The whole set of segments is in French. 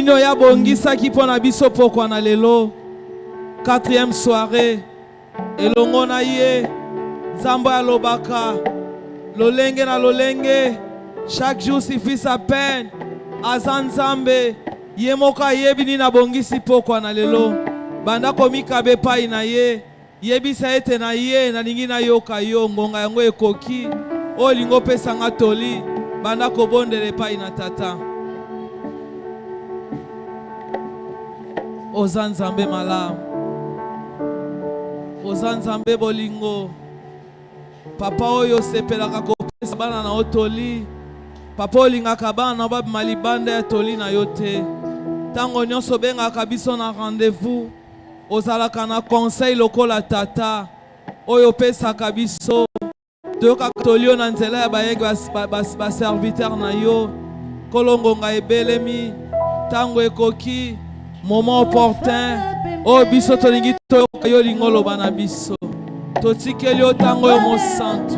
Nino ya bongisa ki pona biso pokwa na lelo. 4e soirée. Elongo na ye. Nzambe alobaka. Lolenge na lolenge. Chaque jour suffit sa peine. Aza Nzambe. Ye moka yebi ni na bongisi pokwa na lelo. Banda komika bepai na ye. Yebisa ete na ye na lingi na yoka yo. Ngonga yango ekoki. O lingo pesa nga toli. Banda kobondele pai na tata. Oza Nzambe malamu. Oza Nzambe bolingo. Papa oyo sepelaka kopesa bana na otoli. Papa olingaka bana na babima libanda ya toli na yo te. Tango nyonso bengaka biso na rendez-vous. Ozalaka na conseil lokola tata. Oyo pesaka biso. Toyokaka toli yo na nzela ya bayegi baserviteur na yo. Kolongonga ebelemi. Tango ekoki. Moment opportun. O biso tolingi toyoka yo lingolo bana biso. Totikeli yo tango yo mosantu.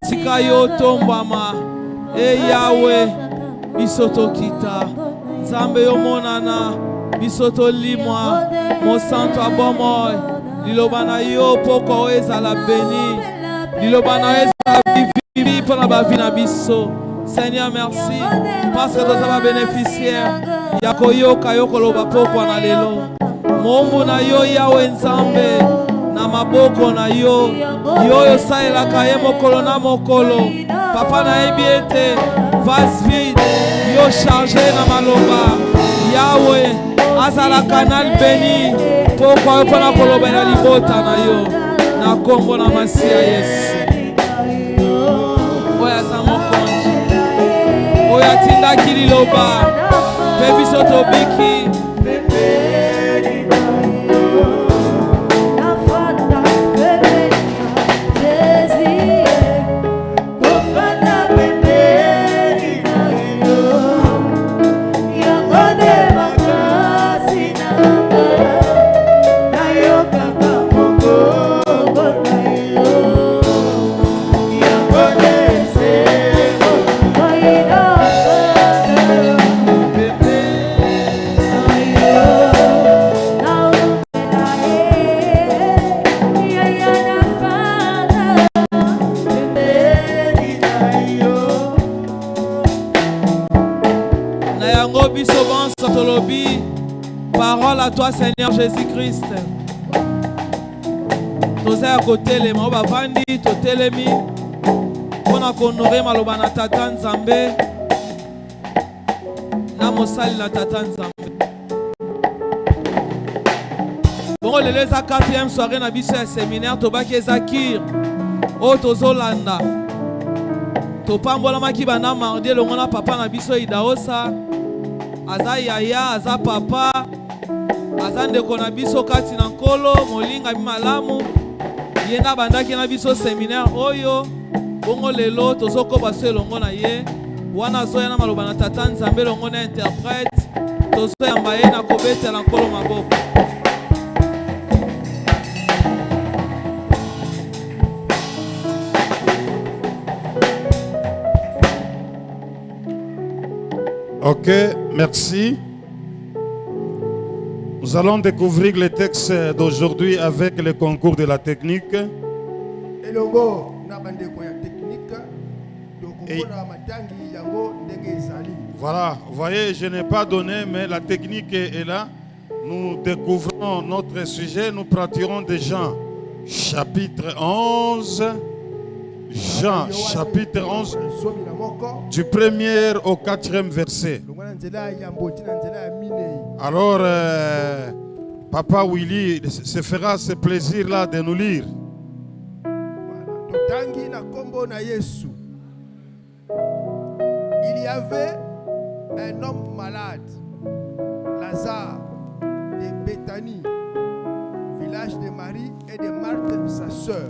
Tika yo tombama. E Yahweh. Biso tokita. Nzambe yo monana. Biso tolimwa. Mosantu abomoy. Liloba na yo poko o ezala beni. Liloba na yo ezala vivi pona ba vi na biso. Seigneur, merci. Parce que nous avons bénéficiaire. Yakoyoka yokoloba pokwa na lelo. Mombu na yo Yahweh Nzambe. Na maboko na yo. Yo yo saelaka ye mokolo na mokolo. Papa na yebi ete. Vase vide. Yo chargé na maloba. Yahweh. Azala canal béni. Pokwa yo pona koloba na libota na yo. Na kombo na masia Yesu. Oya za mokonzi. Oya tinda kililoba. Baby soto biki. Parole à toi, Seigneur Jésus-Christ. Toza ya kotelema o bavandi totelemi pona konorer maloba na tata Nzambe na mosali na tata Nzambe. Bongo lelo eza 4e soirée na biso ya séminaire tobaki eza kir o tozolanda topambolamaki banda mardi elongo na papa na biso Idaosa. Aza yaya, aza papa, aza ndeko na biso kati na nkolo, molinga malamu. Yenda bandaki na biso séminaire oyo. Bongo lelo tozokoba so elongo na ye. Wana zoya na maloba na tata Nzambe elongo na interprète. Tozoyamba ye na kobetela nkolo maboko. Ok, merci. Nous allons découvrir le texte d'aujourd'hui avec le concours de la technique. Et voilà, vous voyez, je n'ai pas donné, mais la technique est là. Nous découvrons notre sujet, nous pratiquerons de Jean, chapitre 11. Jean, chapitre 11, du 1er au 4e verset. Alors, Papa Willy se fera ce plaisir-là de nous lire. Il y avait un homme malade, Lazare, de Béthanie, village de Marie et de Marthe, sa sœur.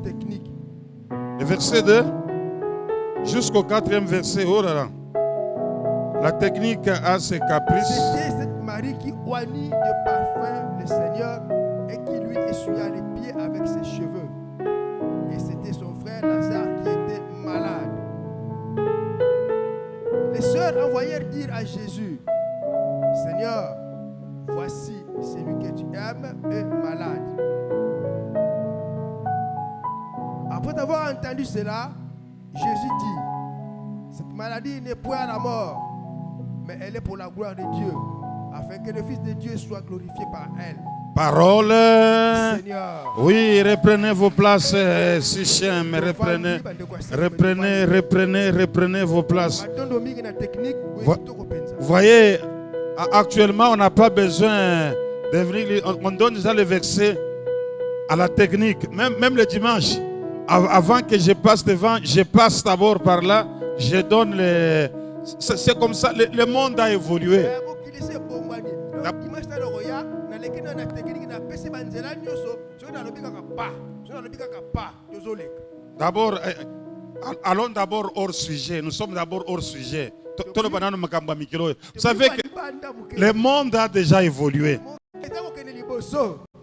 Technique. Le verset 2 jusqu'au 4e verset. Oh là là. La technique a ses caprices. C'était cette Marie qui oignit de parfum le Seigneur et qui lui essuya les pieds avec ses cheveux. Et c'était son frère Lazare qui était malade. Les sœurs serviteurs envoyèrent dire à Jésus, Seigneur, voici celui que tu aimes est malade. Après avoir entendu cela, Jésus dit, cette maladie n'est point à la mort, mais elle est pour la gloire de Dieu, afin que le Fils de Dieu soit glorifié par elle. Parole. Seigneur. Oui, reprenez vos places, Sichem. Reprenez vos places. Vous voyez, actuellement, on n'a pas besoin de venir. On donne déjà le verset à la technique. Même le dimanche, avant que je passe devant, je passe d'abord par là. Je donne les. C'est comme ça, le monde a évolué. D'abord, allons d'abord hors sujet. Nous sommes d'abord hors sujet. Vous savez que le monde a déjà évolué.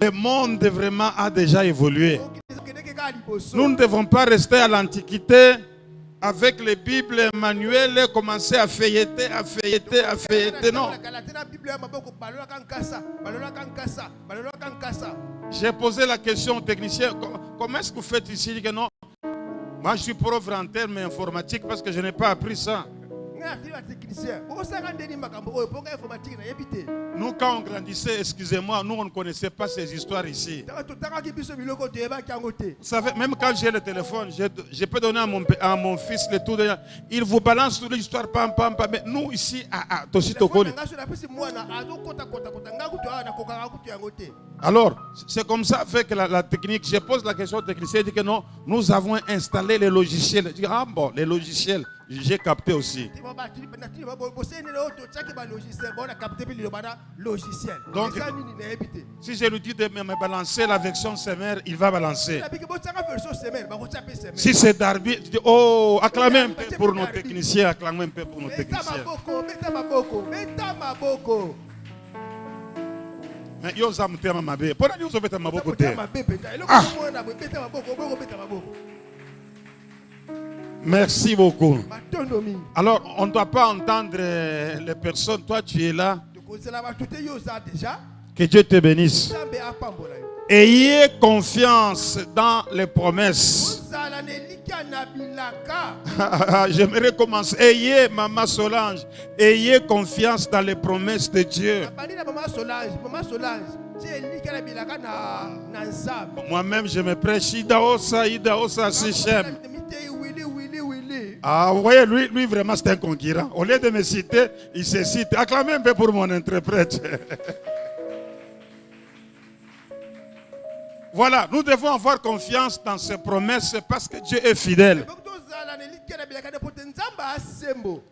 Le monde vraiment a déjà évolué. Nous ne devons pas rester à l'Antiquité avec les Bibles manuelles et commencer à feuilleter. Non. J'ai posé la question au technicien, comment est-ce que vous faites ici? Il dit que non. Moi, je suis pauvre en termes informatiques parce que je n'ai pas appris ça. Nous, quand on grandissait, excusez-moi, nous, on ne connaissait pas ces histoires ici. Vous savez, même quand j'ai le téléphone, je peux donner à mon fils le tout. Il vous balance toute l'histoire, pam. Mais nous, ici, à Toshitokoli. Alors, c'est comme ça fait que la technique, je pose la question au technicien, il dit que non, nous avons installé les logiciels. Je dis, ah bon, les logiciels, j'ai capté aussi. Donc, si je lui dis de me balancer la version Semer, il va balancer. Si c'est Darby, je dis, oh, acclamez un peu pour nos techniciens, acclamez un peu pour nos techniciens. Mais yo za mutema mabe. Pona ni uzobeta maboko te. Merci beaucoup. Alors, on ne doit pas entendre les personnes. Toi, tu es là. Que Dieu te bénisse. Ayez confiance dans les promesses. J'aimerais commencer. Ayez, Maman Solange, ayez confiance dans les promesses de Dieu. Moi-même, je me prêche. Ida Osa, Sichem. Ah, vous voyez, lui vraiment, c'est un concurrent. Au lieu de me citer, il se cite. Acclamez un peu pour mon interprète. Voilà, nous devons avoir confiance dans ses promesses parce que Dieu est fidèle.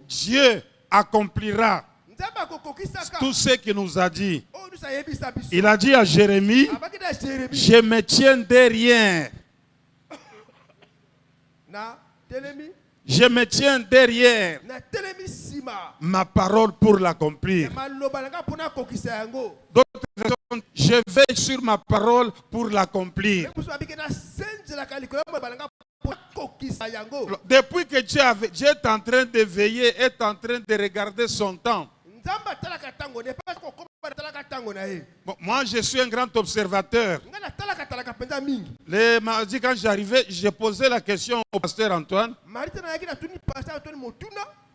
Dieu accomplira tout ce qu'il nous a dit. Il a dit à Jérémie, je me tiens derrière. Je me tiens derrière ma parole pour l'accomplir. D'autres versions, je veille sur ma parole pour l'accomplir. Depuis que Dieu est en train de veiller, est en train de regarder son temps. Bon, moi, je suis un grand observateur. Le mardi, quand j'arrivais, j'ai posé la question au pasteur Antoine.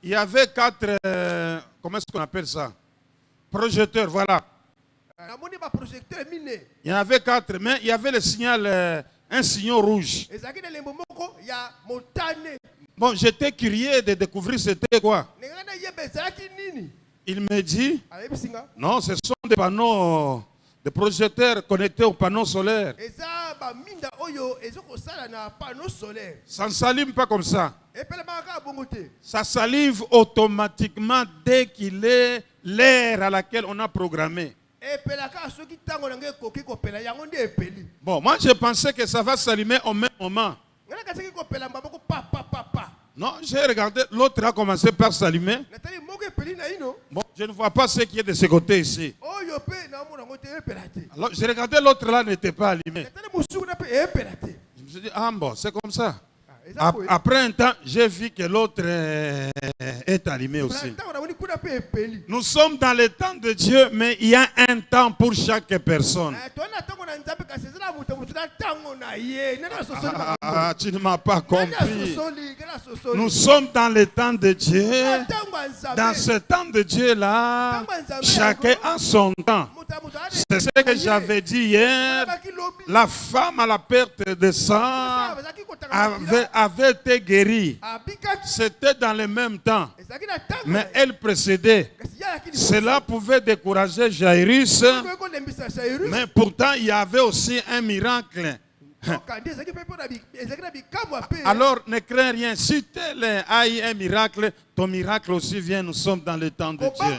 Il y avait 4, comment est-ce qu'on appelle ça? Projecteurs, voilà. Il y en avait 4, mais il y avait le signal, un signal rouge. Bon, j'étais curieux de découvrir c'était quoi. Il me dit, non, ce sont des panneaux, des projecteurs connectés au panneau solaire. Ça ne s'allume pas comme ça. Ça s'allume automatiquement dès qu'il est l'heure à laquelle on a programmé. Bon, moi je pensais que ça va s'allumer au même moment. Non, j'ai regardé, l'autre a commencé par s'allumer. Bon, je ne vois pas ce qui est de ce côté ici. Alors, j'ai regardé, l'autre là n'était pas allumé. Je me suis dit, ah bon, c'est comme ça. Après un temps, j'ai vu que l'autre est allumé aussi. Nous sommes dans le temps de Dieu, mais il y a un temps pour chaque personne. Tu ne m'as pas compris. Nous sommes dans le temps de Dieu. Dans ce temps de Dieu-là, chacun a son temps. C'est ce que j'avais dit hier. La femme à la perte de sang avait été guérie. C'était dans le même temps. Mais elle précédait. Cela pouvait décourager Jairus. Mais pourtant, il y avait aussi un miracle. Alors ne crains rien. Si tel a eu un miracle, ton miracle aussi vient. Nous sommes dans le temps de Dieu.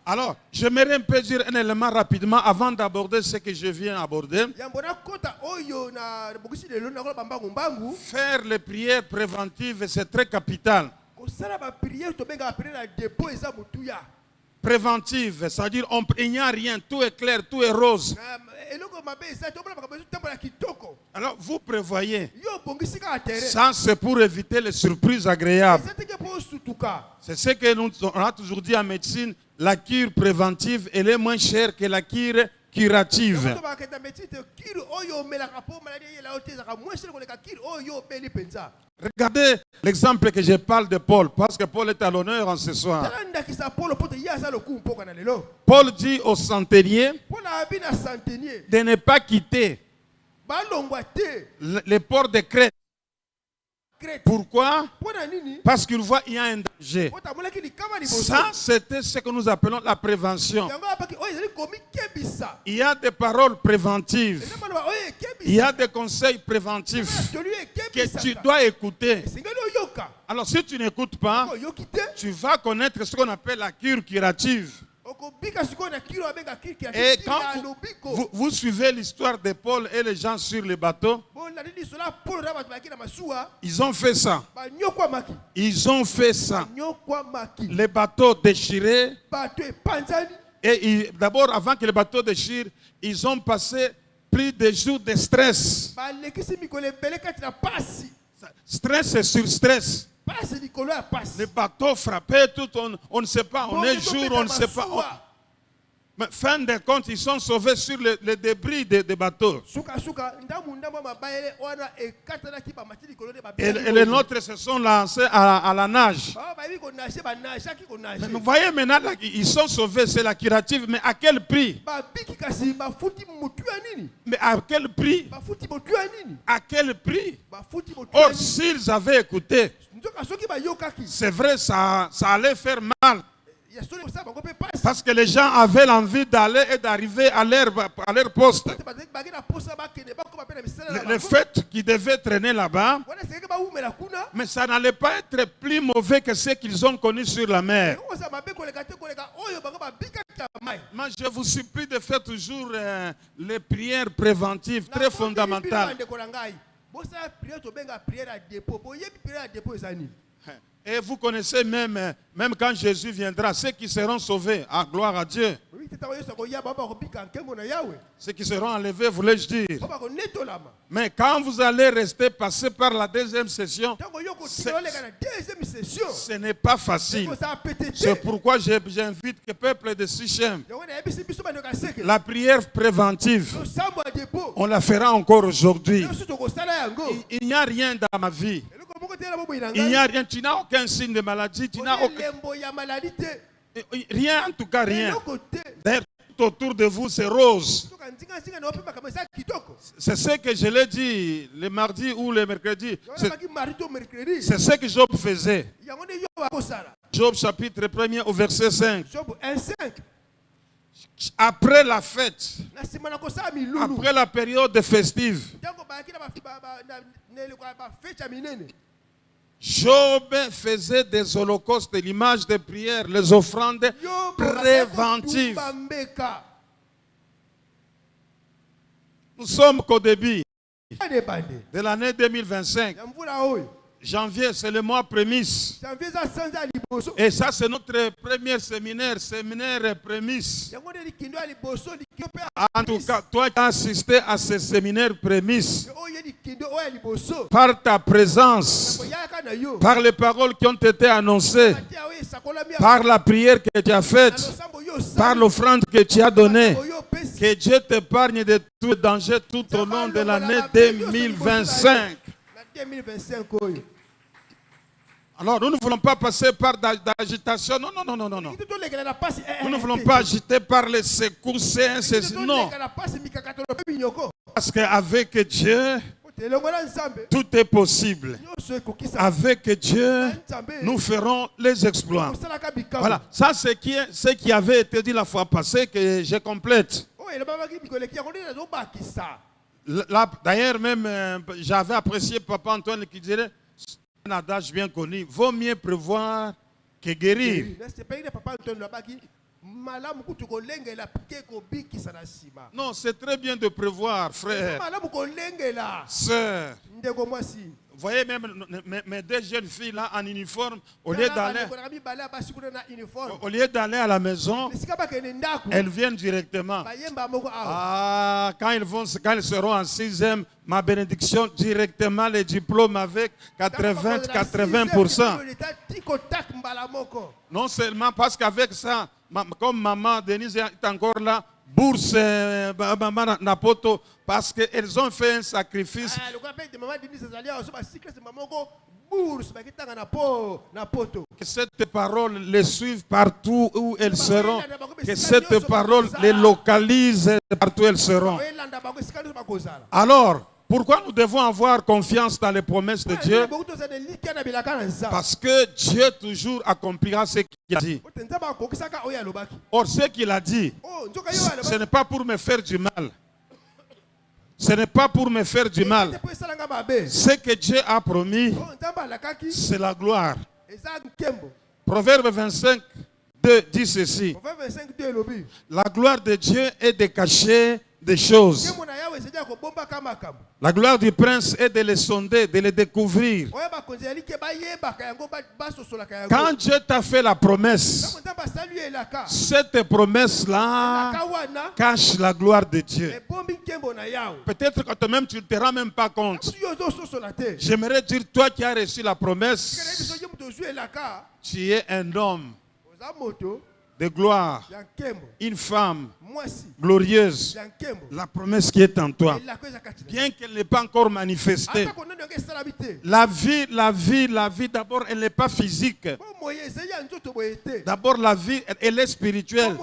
Alors, j'aimerais un peu dire un élément rapidement avant d'aborder ce que je viens aborder. Faire les prières préventives, c'est très capital. Préventive, c'est-à-dire il n'y a rien, tout est clair, tout est rose. Alors vous prévoyez. Ça, c'est pour éviter les surprises agréables. C'est ce que nous on a toujours dit en médecine, la cure préventive, elle est moins chère que la cure curative. Regardez l'exemple que je parle de Paul, parce que Paul est à l'honneur en ce soir. Paul dit au centenier de ne pas quitter les ports de Crète. Pourquoi? Parce qu'il voit qu'il y a un danger. Ça, c'était ce que nous appelons la prévention. Il y a des paroles préventives. Il y a des conseils préventifs que tu dois écouter. Alors, si tu n'écoutes pas, tu vas connaître ce qu'on appelle la cure curative. Et quand vous suivez l'histoire de Paul et les gens sur le bateau, ils ont fait ça. Ils ont fait ça. Les bateaux déchirés. Et d'abord, avant que le bateau déchire, ils ont passé plus de jours de stress. Stress sur stress. Les bateaux frappaient, tout, on ne sait pas, on est jour, on ne sait pas. Mais fin de compte, ils sont sauvés sur les débris des bateaux. Et les nôtres se sont lancés à la nage. Mais vous voyez maintenant, là, ils sont sauvés, c'est la curative, mais à quel prix? Mais à quel prix? À quel prix? Or, s'ils avaient écouté, c'est vrai, ça allait faire mal. Parce que les gens avaient l'envie d'aller et d'arriver à leur poste. Le fait qu'ils devaient traîner là-bas, mais ça n'allait pas être plus mauvais que ce qu'ils ont connu sur la mer. Moi, je vous supplie de faire toujours les prières préventives, très fondamentales. Et vous connaissez même quand Jésus viendra, ceux qui seront sauvés, gloire à Dieu. Ceux qui seront enlevés, voulais-je dire. Mais quand vous allez passer par la deuxième session, ce n'est pas facile. C'est pourquoi j'invite le peuple de Sichem. La prière préventive, on la fera encore aujourd'hui. Il n'y a rien dans ma vie. Il n'y a rien, tu n'as aucun signe de maladie, tu n'as aucun... Rien, en tout cas rien. D'ailleurs, tout autour de vous, c'est rose. C'est ce que je l'ai dit le mardi ou le mercredi. C'est ce que Job faisait. Job chapitre 1er au verset 5. Après la fête, après la période festive, Job faisait des holocaustes, l'image des prières, les offrandes préventives. Nous sommes qu'au début de l'année 2025. Janvier, c'est le mois prémisse. Janvier za sanza liboso. Et ça, c'est notre premier séminaire prémisse. Yango de likindo ya liboso likindo pe. En tout cas, toi qui as assisté à ce séminaire prémisse, Oye likindo oya liboso. par ta présence, Yaka na yo. par les paroles qui ont été annoncées, Matia oye sakola mi. par la prière que tu as faite, Sambo yo sa. par l'offrande que tu as donnée, Yo pesi. que Dieu t'épargne de tout danger tout au long de l'année 2025. Na 2025 oyo. Alors, nous ne voulons pas passer par d'agitation. Non, non, non, non, non, non. Kitu to lekela na pasi. Nous ne voulons pas agiter par les secousses, ceci. Non. Lekela na pasi mikakato pe binyoko. Parce qu'avec Dieu, Telongola nzambe. tout est possible. Yo se kokisa. Avec Dieu, nous ferons les exploits. Osalaka bikamo. Voilà, ça c'est ce qui avait été dit la fois passée que je complète. Oye le baba ki bikoleki yango na zo bakisa. Là, d'ailleurs, même j'avais apprécié Papa Antoine qui disait un adage bien connu, vaut mieux prévoir que guérir. C'est pas que papa Antoine la baki malamu kutu kolengela pike ko bikisa na sima. Non, c'est très bien de prévoir, frère, Malamu kolengela. sœur. Ndeko mwasi. Vous voyez même mes deux jeunes filles là en uniforme, au lieu d'aller à la maison, elles viennent directement. Ah, quand elles seront en 6e, ma bénédiction directement les diplômes avec 80%. Non seulement parce qu'avec ça, comme maman Denise est encore là, bourse Napoto, parce qu'elles ont fait un sacrifice. Que cette parole les suive partout où elles seront. Que cette parole les localise partout où elles seront. Alors, pourquoi nous devons avoir confiance dans les promesses de Dieu? Parce que Dieu toujours accomplira ce qu'il a dit. Or, ce qu'il a dit, ce n'est pas pour me faire du mal. Ce n'est pas pour me faire du mal. Ce que Dieu a promis, c'est la gloire. Proverbe 25, 2 dit ceci. La gloire de Dieu est de cacher des choses. La gloire du prince est de les sonder, de les découvrir. Quand Dieu t'a fait la promesse, cette promesse-là cache la gloire de Dieu. Peut-être que toi-même tu ne te rends même pas compte. J'aimerais dire, toi qui as reçu la promesse, tu es un homme de gloire, une femme glorieuse, la promesse qui est en toi, bien qu'elle n'est pas encore manifestée. La vie, d'abord, elle n'est pas physique. D'abord, la vie, elle est spirituelle.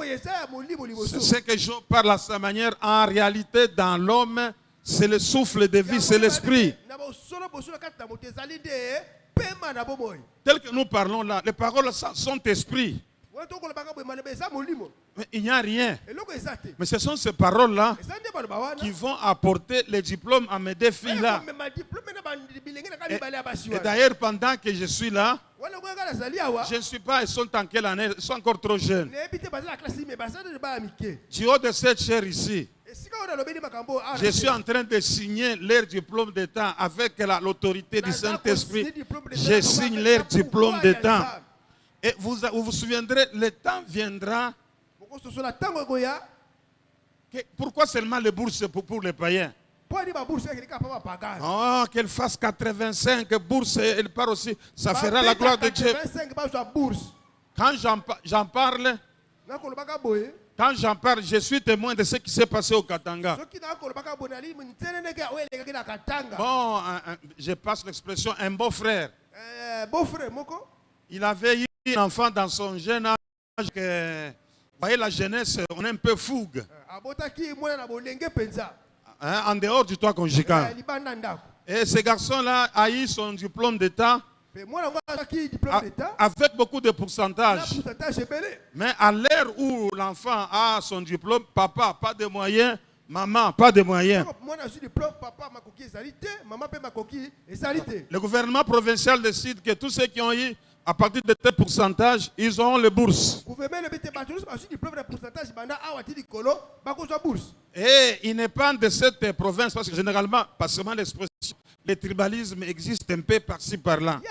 C'est ce que Job parle à sa manière. En réalité, dans l'homme, c'est le souffle de vie, c'est l'esprit. Tel que nous parlons là, les paroles sont esprit. Mais il n'y a rien. Mais ce sont ces paroles-là qui vont apporter les diplômes à mes deux filles-là. Et d'ailleurs, pendant que je suis là, je ne suis pas, elles sont en quelle année? Elles sont encore trop jeunes. Du haut de cette chair ici, je suis en train de signer leur diplôme d'État avec l'autorité du Saint-Esprit. Je signe leur diplôme d'État. Et vous vous souviendrez, le temps viendra. Pourquoi seulement les bourses pour les païens? Oh, qu'elle fasse 85 bourses, elle part aussi. Ça fera la gloire de Dieu. Quand j'en parle, je suis témoin de ce qui s'est passé au Katanga. Bon, je passe l'expression, un beau frère. Il avait eu un enfant dans son jeune âge. Vous voyez, la jeunesse, on est un peu fougue. En dehors du toit conjugal. Et ce garçon-là a eu son diplôme d'État avec beaucoup de pourcentage. Mais à l'heure où l'enfant a son diplôme, papa, pas de moyens, maman, pas de moyens. Le gouvernement provincial décide que tous ceux qui ont eu à partir de tel pourcentage, ils auront les bourses. Et il n'est pas de cette province, parce que généralement, pas seulement l'expression, Le tribalisme existe un peu par-ci par-là.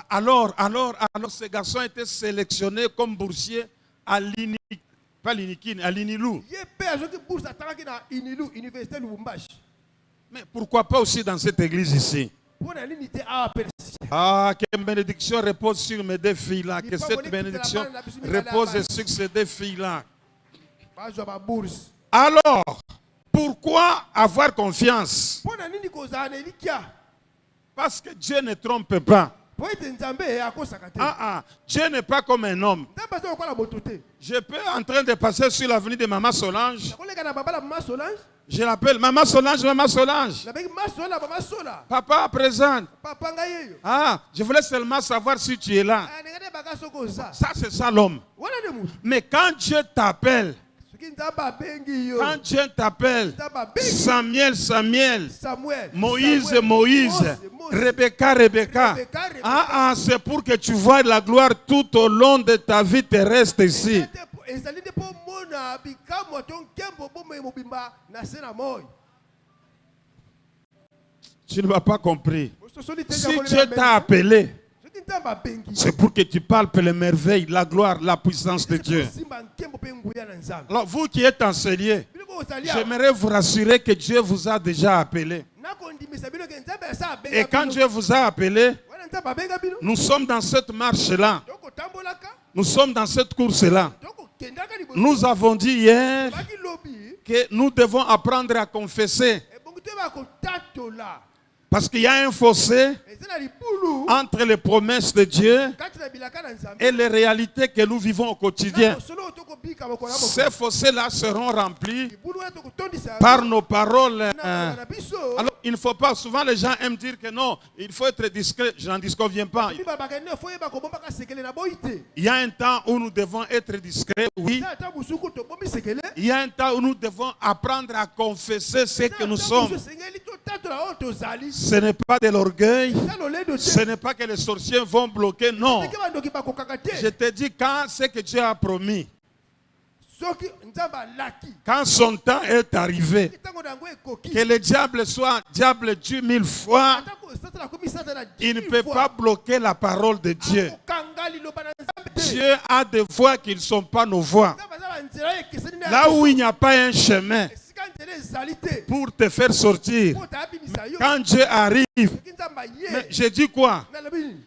Alors, ces garçons étaient sélectionnés comme boursiers à à l'Inilou. Mais pourquoi pas aussi dans cette église ici? Ah, que bénédiction repose sur mes deux filles-là. Que cette bénédiction repose sur ces deux filles-là. Alors, pourquoi avoir confiance? Parce que Dieu ne trompe pas. Dieu n'est pas comme un homme. Je peux en train de passer sur l'avenue de Maman Solange. Je l'appelle Maman Solange, Maman Solange. Papa présente. Je voulais seulement savoir si tu es là. Ça, c'est ça l'homme. Mais quand Dieu t'appelle, Samuel, Moïse, Rebecca, c'est pour que tu vois la gloire tout au long de ta vie terrestre ici. Tu ne m'as pas compris. Si Dieu t'a appelé, c'est pour que tu parles pour les merveilles, la gloire, la puissance de Dieu. Alors, vous qui êtes enseignés, j'aimerais vous rassurer que Dieu vous a déjà appelé. Et quand Dieu vous a appelé, nous sommes dans cette marche-là. Nous sommes dans cette course-là. Nous avons dit hier que nous devons apprendre à confesser. Parce qu'il y a un fossé entre les promesses de Dieu et les réalités que nous vivons au quotidien. Ces fossés-là seront remplis par nos paroles. Alors, il ne faut pas, souvent les gens aiment dire que non, il faut être discret. Je n'en disconviens pas. Il y a un temps où nous devons être discrets, oui. Il y a un temps où nous devons apprendre à confesser ce que nous sommes. Ce n'est pas de l'orgueil. Ce n'est pas que les sorciers vont bloquer. Non. Je te dis quand c'est que Dieu a promis. Quand son temps est arrivé, que le diable soit diable Dieu 1000 fois, il ne peut pas bloquer la parole de Dieu. Dieu a des voies qui ne sont pas nos voies. Là où il n'y a pas un chemin pour te faire sortir, quand Dieu arrive, mais je dis quoi?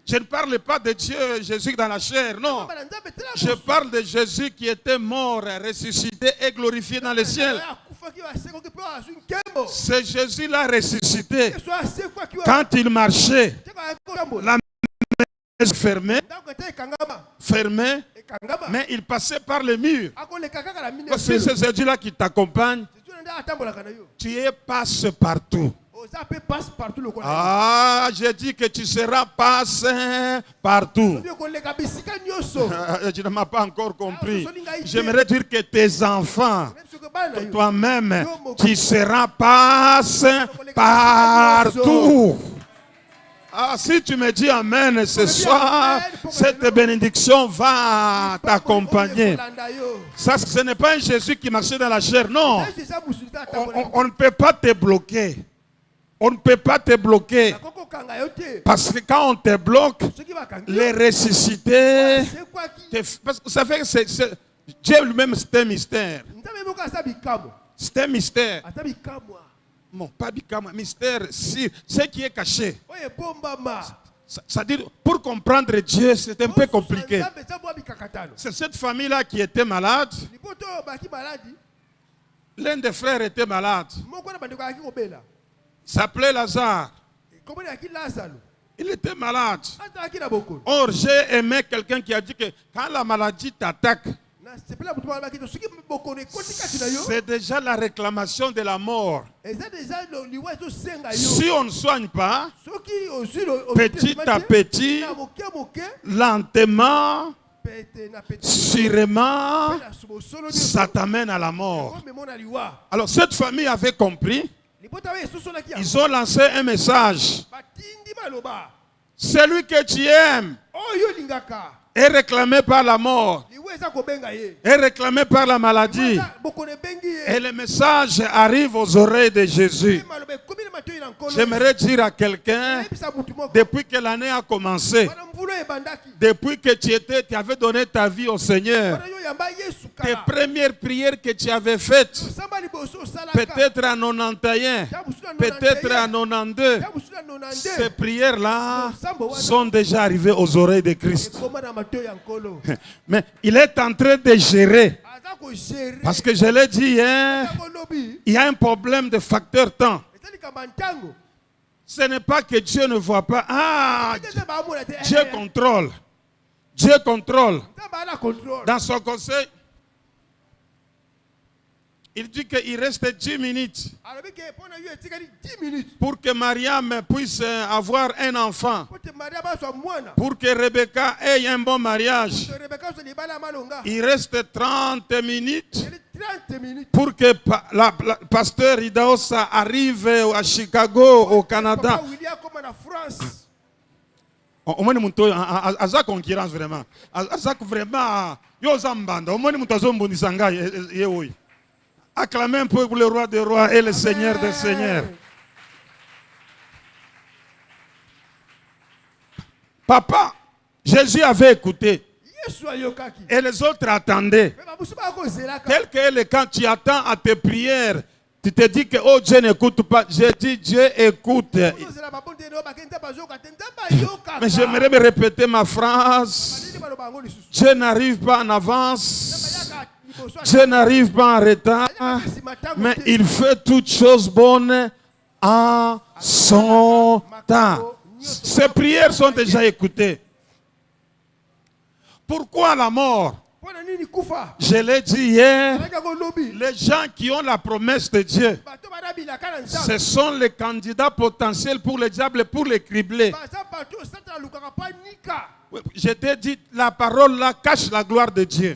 Je ne parle pas de Dieu, Jésus dans la chair, non. Je parle de Jésus qui était mort, ressuscité et glorifié dans le ciel. C'est Jésus-là ressuscité. Quand il marchait, la maison fermée, mais il passait par le mur. C'est Jésus-là qui t'accompagne. Tu es passe-partout. J'ai dit que tu seras passe-partout. Tu ne m'as pas encore compris. J'aimerais dire que tes enfants, toi-même, tu seras passe-partout. Si tu me dis Amen ce soir, cette bénédiction va t'accompagner. Ça, ce n'est pas un Jésus qui marchait dans la chair, non. On ne peut pas te bloquer. On ne peut pas te bloquer. Parce que quand on te bloque, les ressuscités, parce que vous savez que Dieu lui-même, c'est un mystère. C'est un mystère. Non, pas bikama, mystère, si, ce qui est caché. C'est-à-dire, pour comprendre Dieu, c'est un peu compliqué. C'est cette famille-là qui était malade. L'un des frères était malade. Il s'appelait Lazare. Il était malade. Or, j'ai aimé quelqu'un qui a dit que quand la maladie t'attaque, c'est déjà la réclamation de la mort. Si on ne soigne pas, petit à petit, lentement, sûrement, ça t'amène à la mort. Alors cette famille avait compris. Ils ont lancé un message. Celui que tu aimes, est réclamé par la mort, est réclamé par la maladie. Et le message arrive aux oreilles de Jésus. J'aimerais dire à quelqu'un, depuis que l'année a commencé, depuis que tu avais donné ta vie au Seigneur, tes premières prières que tu avais faites, peut-être à 91, peut-être à 92, ces prières-là sont déjà arrivées aux oreilles de Christ. Mais il est en train de gérer. Parce que je l'ai dit hier, il y a un problème de facteur temps. Ce n'est pas que Dieu ne voit pas. Ah, Dieu contrôle. Dieu contrôle. Dans son conseil, il dit qu'il reste 10 minutes pour que Mariam puisse avoir un enfant, pour que Rebecca ait un bon mariage. Il reste 30 minutes pour que le pasteur Idaosa arrive à Chicago, au Canada. Au moins, il concurrence vraiment. Vraiment, acclamez un peu pour le roi des rois et le Seigneur des seigneurs. Papa, Jésus avait écouté. Et les autres attendaient. Tel que est le quand tu attends à tes prières, tu te dis que oh, Dieu n'écoute pas. J'ai dit Dieu écoute. Mais j'aimerais me répéter ma phrase. Dieu n'arrive pas en avance. Dieu n'arrive pas en retard. Mais il fait toutes choses bonnes en son temps. Ces prières sont déjà écoutées. Pourquoi la mort? Je l'ai dit hier, les gens qui ont la promesse de Dieu, ce sont les candidats potentiels pour le diable et pour les cribler. Je t'ai dit, la parole là cache la gloire de Dieu.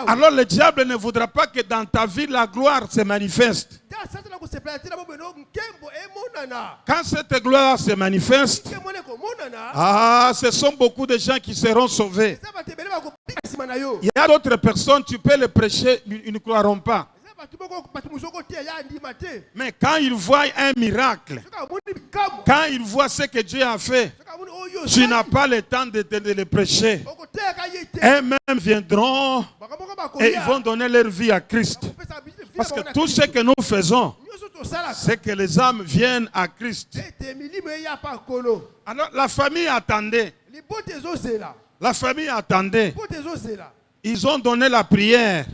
Alors le diable ne voudra pas que dans ta vie la gloire se manifeste. Quand cette gloire se manifeste, ce sont beaucoup de gens qui seront sauvés. Il y a d'autres personnes, tu peux les prêcher, ils ne croiront pas. Mais quand ils voient un miracle, quand ils voient ce que Dieu a fait, tu n'as pas le temps de les prêcher. Eux-mêmes viendront et ils vont donner leur vie à Christ. Parce que tout ce que nous faisons, c'est que les âmes viennent à Christ. Alors la famille attendait. La famille attendait. Ils ont donné la prière.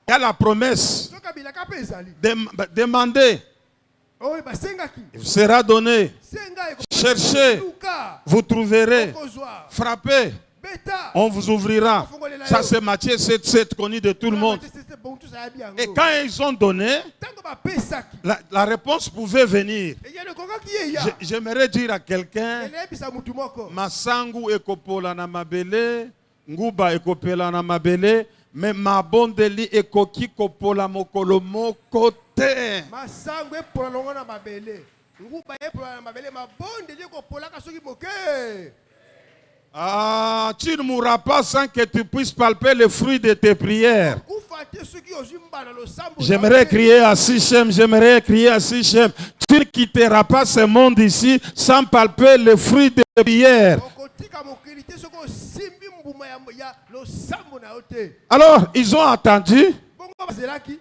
Il y a la promesse. Demandez. Il sera donné. Cherchez. Vous trouverez. Frappez. On vous ouvrira. Ça c'est Matthieu 7,7 connu de tout le monde. Et quand ils ont donné, la réponse pouvait venir. J'aimerais dire à quelqu'un, Masangu ekopola na mabele, Nguba ekopela na mabele, mais mabondeli ekoki kopola mokolo mokote. Masangu epola na mabele, Nguba epola na mabele, mabondeli ekopola kasoki moke. Ah, tu ne mourras pas sans que tu puisses palper le fruit de tes prières. J'aimerais crier à Sichem, j'aimerais crier à Sichem. Tu ne quitteras pas ce monde ici sans palper le fruit de tes prières. Alors, ils ont attendu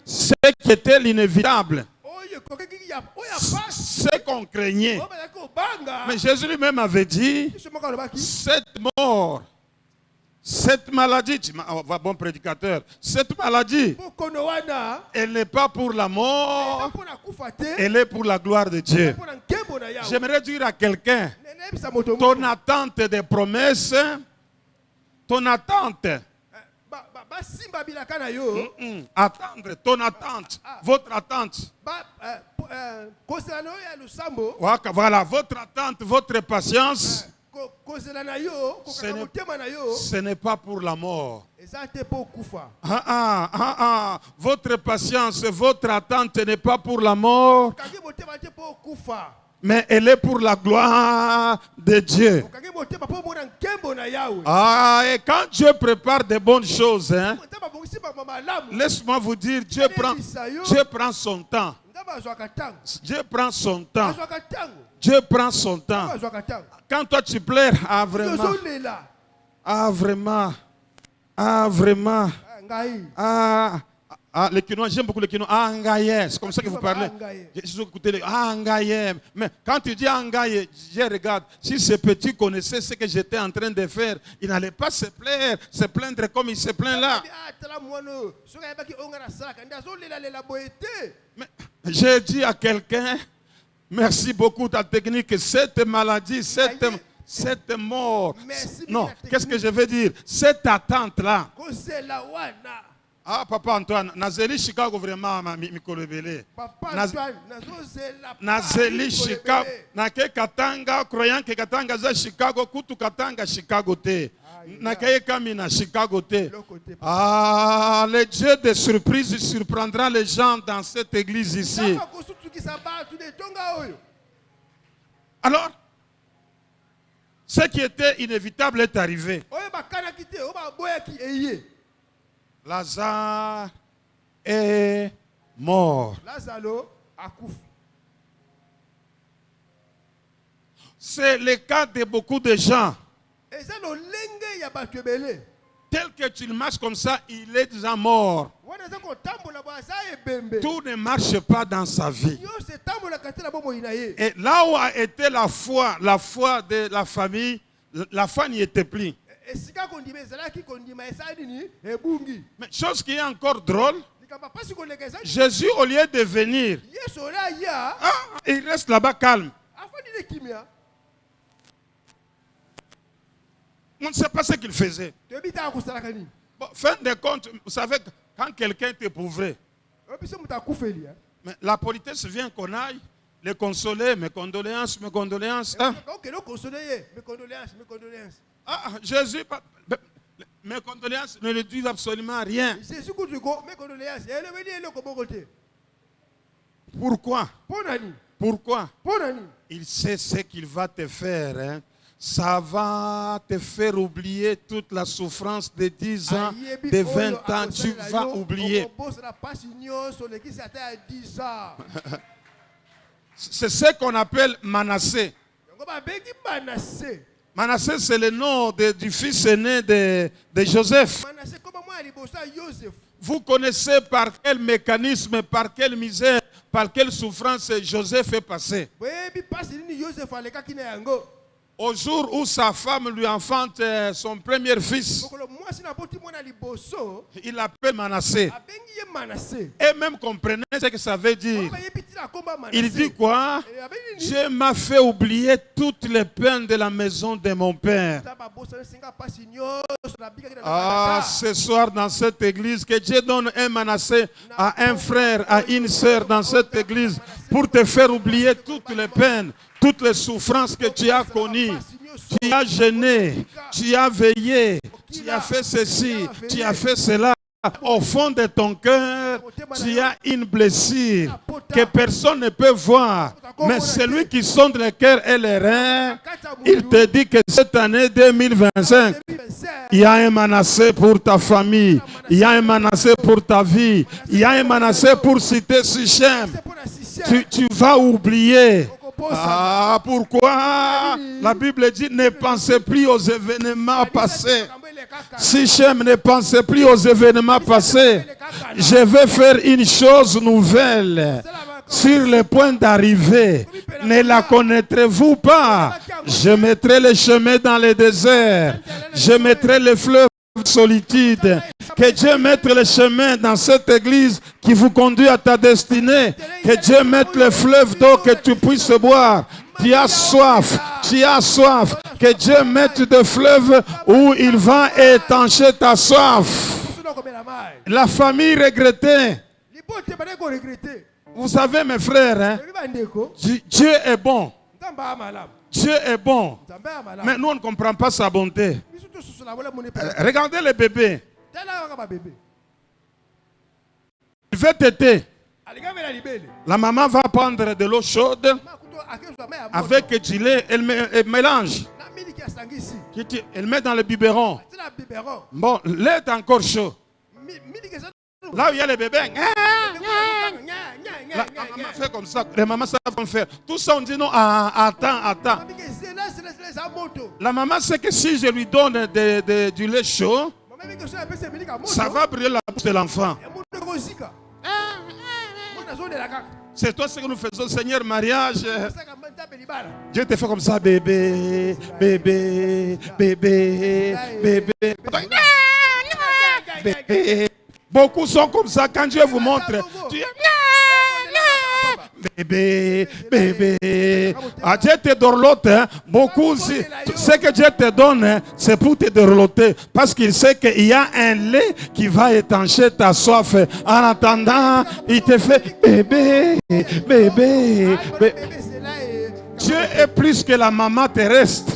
ce qui était l'inévitable. Ce qu'on craignait. Mais Jésus lui-même avait dit, cette mort, cette maladie, bon prédicateur, cette maladie, elle n'est pas pour la mort, elle est pour la gloire de Dieu. J'aimerais dire à quelqu'un, ton attente des promesses, ton attente, attendre, ton attente, votre attente. Voilà, votre attente, votre patience, ce n'est pas pour la mort. Votre patience, votre attente n'est pas pour la mort, mais elle est pour la gloire de Dieu. Ah, et quand Dieu prépare de bonnes choses, hein, laisse-moi vous dire, Dieu prend son temps. Dieu prend son temps. Dieu prend son temps. Quand toi tu pleures, ah vraiment, ah vraiment, ah vraiment, ah, les Quinois, j'aime beaucoup les Quinois. Ah, Ngaye, c'est comme ça que vous parlez. J'ai écouté les ah, Ngaye. Mais quand tu dis Ngaye, je regarde, si ce petit connaissait ce que j'étais en train de faire, il n'allait pas se plaindre comme il se plaint là. Mais j'ai dit à quelqu'un, merci beaucoup ta technique, cette maladie, cette mort. Non, qu'est-ce que je veux dire? Cette attente-là. Ah, Papa Antoine, Nazeli Chicago vraiment mikolebele. Nazeli Chicago, nake Katanga, croyant que Katanga za Chicago, kutu Katanga Chicago te. Nake Kamina Chicago te. Ah, le Dieu de surprise surprendra les gens dans cette église ici. Alors, ce qui était inévitable est arrivé. Lazare est mort. C'est le cas de beaucoup de gens. Tel que tu le marches comme ça, il est déjà mort. Tout ne marche pas dans sa vie. Et là où a été la foi de la famille, la foi n'y était plus. Mais chose qui est encore drôle, Jésus, au lieu de venir, il reste là-bas calme. On ne sait pas ce qu'il faisait. Bon, fin de compte, vous savez, quand quelqu'un t'éprouverait, mais la politesse vient qu'on aille les consoler, mes condoléances, mes condoléances. Hein? Ah, Jésus, mes condoléances ne lui disent absolument rien. Pourquoi? Pourquoi? Il sait ce qu'il va te faire. Hein? Ça va te faire oublier toute la souffrance de 10 ans, de 20 ans. Tu vas oublier. C'est ce qu'on appelle Manassé. Manassé, c'est le nom du fils aîné de Joseph. Vous connaissez par quel mécanisme, par quelle misère, par quelle souffrance Joseph est passé. Au jour où sa femme lui enfante son premier fils, il l'appelle Manassé. Et même comprenez ce que ça veut dire. Il dit quoi? Dieu m'a fait oublier toutes les peines de la maison de mon père. Ah, ce soir dans cette église, que Dieu donne un Manassé à un frère, à une sœur dans cette église pour te faire oublier toutes les peines, toutes les souffrances que tu as connues. Tu as gêné, tu as veillé, tu as fait ceci, tu as fait cela. Au fond de ton cœur, tu as une blessure que personne ne peut voir. Mais celui qui sonde le cœur et les reins, il te dit que cette année 2025, il y a un Manassé pour ta famille, il y a un Manassé pour ta vie, il y a un Manassé pour citer Sichem. Tu vas oublier. Ah, pourquoi? La Bible dit ne pensez plus aux événements passés. Sichem, ne pensez plus aux événements passés. Je vais faire une chose nouvelle sur le point d'arriver. Ne la connaîtrez-vous pas? Je mettrai les chemins dans le désert. Je mettrai les fleuves solitude. Que Dieu mette le chemin dans cette église qui vous conduit à ta destinée. Que Dieu mette le fleuve d'eau que tu puisses boire. Tu as soif, tu as soif. Que Dieu mette des fleuves où il va étancher ta soif. La famille regrettait. Vous savez mes frères, hein, Dieu est bon. Dieu est bon. Mais nous on ne comprend pas sa bonté. Regardez les bébés. Il veut téter. La maman va prendre de l'eau chaude avec du lait, elle mélange. Elle met dans le biberon. Bon, le lait est encore chaud. Là où il y a les bébés, la maman fait comme ça. Les mamans savent faire. Tout ça, on dit non, attends. La maman sait que si je lui donne du lait chaud, ça va brûler la bouche de l'enfant. C'est toi ce que nous faisons, Seigneur, mariage. Dieu te fait comme ça, bébé. Beaucoup sont comme ça quand Dieu vous montre. Bébé. Ah, Dieu te dorlote. Beaucoup, ce que Dieu te donne, c'est pour te dorloter. Parce qu'il sait qu'il y a un lait qui va étancher ta soif. En attendant, il te fait bébé. Dieu est plus que la maman terrestre.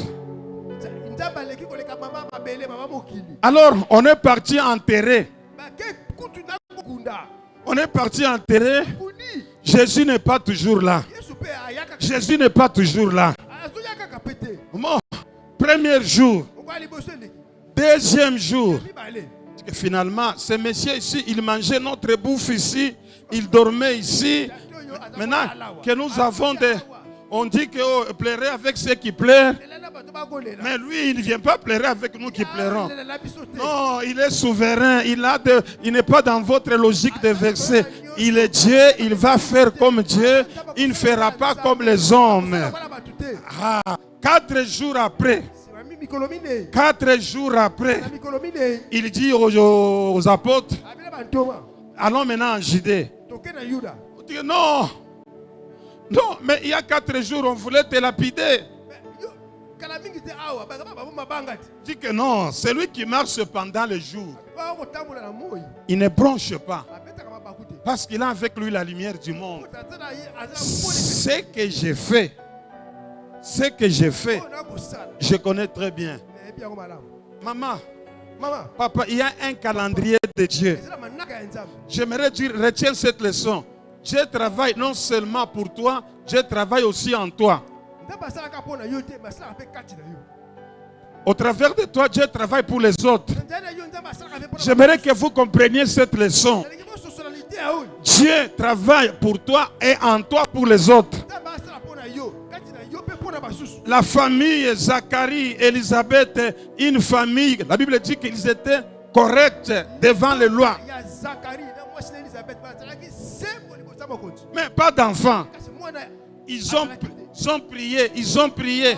Alors, on est parti enterrer. On est parti enterrer. Jésus n'est pas toujours là. Jésus n'est pas toujours là. Bon, premier jour, deuxième jour, finalement, ce monsieur ici, il mangeait notre bouffe ici, il dormait ici. Maintenant que nous avons des... On dit que pleurer avec ceux qui pleurent. Mais lui, il ne vient pas pleurer avec nous qui pleurons. Non, il est souverain. Il n'est pas dans votre logique de verset. Il est Dieu, il va faire comme Dieu. Il ne fera pas comme les hommes. 4 jours après, il dit aux apôtres, allons maintenant en Judée. Non, mais il y a 4 jours, on voulait te lapider. Dis que non, celui qui marche pendant le jour, il ne bronche pas. Parce qu'il a avec lui la lumière du monde. Ce que j'ai fait, je connais très bien. Maman, papa, il y a un calendrier de Dieu. J'aimerais dire, retiens cette leçon. Dieu travaille non seulement pour toi, Dieu travaille aussi en toi. Au travers de toi, Dieu travaille pour les autres. J'aimerais que vous compreniez cette leçon. Dieu travaille pour toi et en toi pour les autres. La famille Zacharie, Élisabeth, une famille, la Bible dit qu'ils étaient corrects devant les lois. Mais pas d'enfants. Ils ont prié.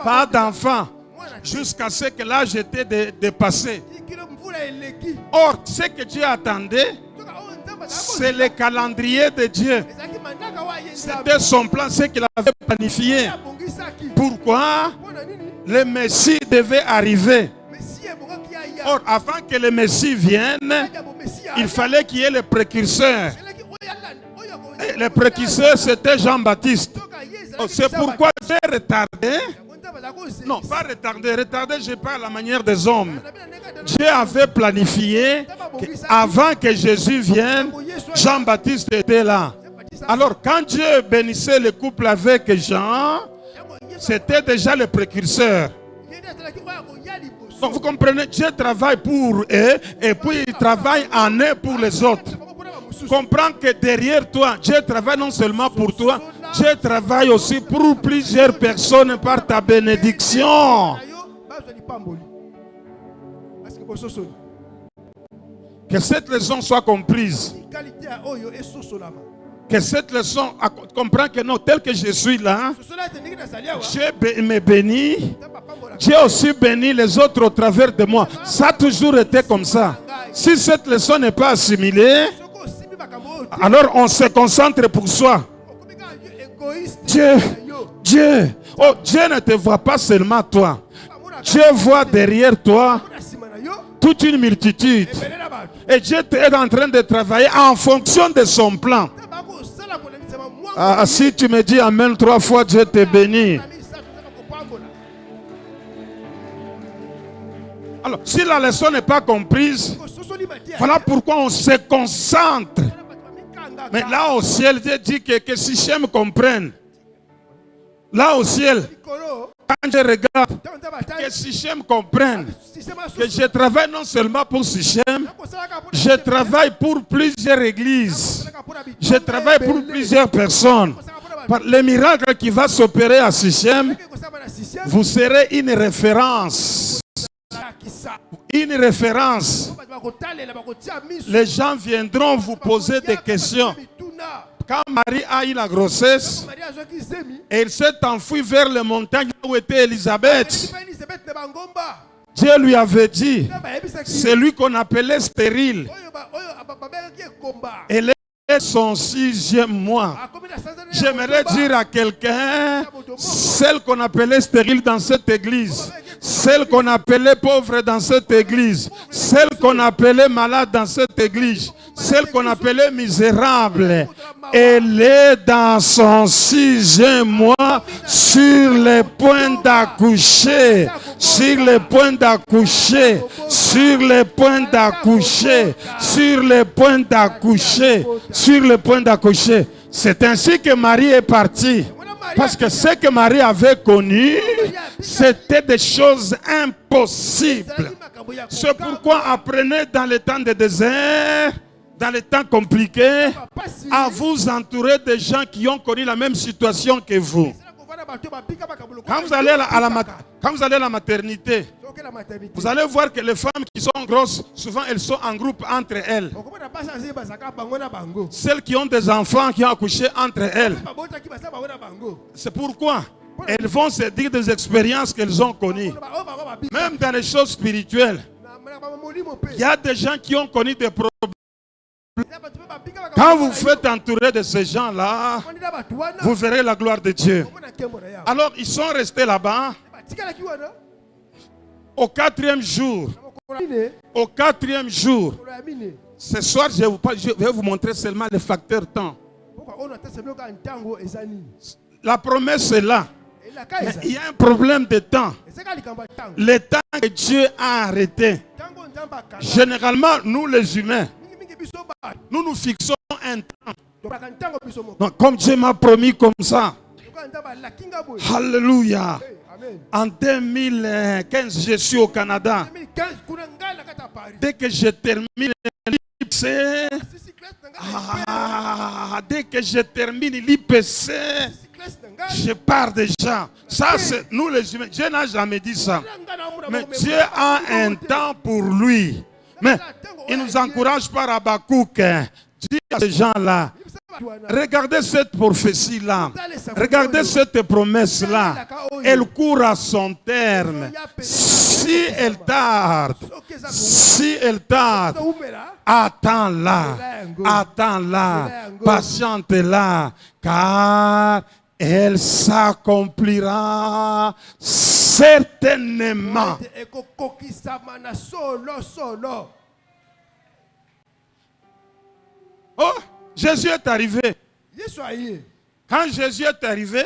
Pas d'enfants. Jusqu'à ce que l'âge était dépassé. Or, ce que Dieu attendait, c'est le calendrier de Dieu. C'était son plan, ce qu'il avait planifié. Pourquoi? Le Messie devait arriver. Or, avant que le Messie vienne, il fallait qu'il y ait le précurseur. Et le précurseur, c'était Jean-Baptiste. C'est pourquoi j'ai retardé. Non, pas retardé. Retardé, je parle à la manière des hommes. Dieu avait planifié qu'avant que Jésus vienne, Jean-Baptiste était là. Alors, quand Dieu bénissait le couple avec Jean, c'était déjà le précurseur. Donc, vous comprenez, Dieu travaille pour eux et puis il travaille en eux pour les autres. Comprends que derrière toi, Dieu travaille non seulement pour toi, Dieu travaille aussi pour plusieurs personnes par ta bénédiction. Que cette leçon soit comprise. Que cette leçon comprend que non, tel que je suis là, Dieu me bénit. Dieu aussi bénit les autres au travers de moi. Ça a toujours été comme ça. Si cette leçon n'est pas assimilée, alors on se concentre pour soi. Dieu ne te voit pas seulement toi. Dieu voit derrière toi toute une multitude. Et Dieu est en train de travailler en fonction de son plan. Si tu me dis Amen 3 fois, Dieu te bénit. Alors, si la leçon n'est pas comprise, voilà pourquoi on se concentre. Mais là au ciel, Dieu dit que si Sichem comprenne, là au ciel, likolo quand je regarde, ntango nzambe que atali Sichem comprenne système que je travaille non seulement pour Sichem, je travaille pour plusieurs églises, je travaille pour plusieurs personnes. Par les miracles qui vont s'opérer à Sichem, vous serez une référence. Une référence. Les gens viendront vous poser des questions. Quand Marie a eu la grossesse, elle s'est enfuie vers les montagnes où était Élisabeth. Dieu lui avait dit, c'est lui qu'on appelait stérile. Elle est son 6e mois. J'aimerais dire à quelqu'un, celle qu'on appelait stérile dans cette église, celle qu'on appelait pauvre dans cette église, celle qu'on appelait malade dans cette église, celle qu'on appelait misérable, elle est dans son 6e mois sur le point d'accoucher, sur le point d'accoucher, sur le point d'accoucher, sur le point d'accoucher, sur le point d'accoucher. C'est ainsi que Marie est partie. Parce que ce que Marie avait connu, c'était des choses impossibles. C'est pourquoi apprenez dans les temps de désert, dans les temps compliqués, à vous entourer de gens qui ont connu la même situation que vous. Quand vous allez à la maternité, vous allez voir que les femmes qui sont grosses, souvent elles sont en groupe entre elles. Celles qui ont des enfants qui ont accouché entre elles. C'est pourquoi elles vont se dire des expériences qu'elles ont connues. Même dans les choses spirituelles, il y a des gens qui ont connu des problèmes. Quand vous faites entourer de ces gens-là, vous verrez la gloire de Dieu. Alors, ils sont restés là-bas. Au 4e jour, ce soir, je vais vous montrer seulement le facteur temps. La promesse est là. Mais il y a un problème de temps. Le temps que Dieu a arrêté. Généralement, nous les humains, nous nous fixons un temps. Donc, comme Dieu m'a promis comme ça. Alléluia. En 2015, je suis au Canada. Dès que je termine l'IPC, je pars déjà. Ça, c'est nous les humains. Dieu n'a jamais dit ça. Mais Dieu a un temps pour lui. Mais il nous encourage par Habakkuk. Dis à ces gens-là, regardez cette prophétie-là, regardez cette promesse-là, elle court à son terme. Si elle tarde, attends-la, patiente-la, car elle s'accomplira certainement. Oh, Jésus est arrivé. Quand Jésus est arrivé,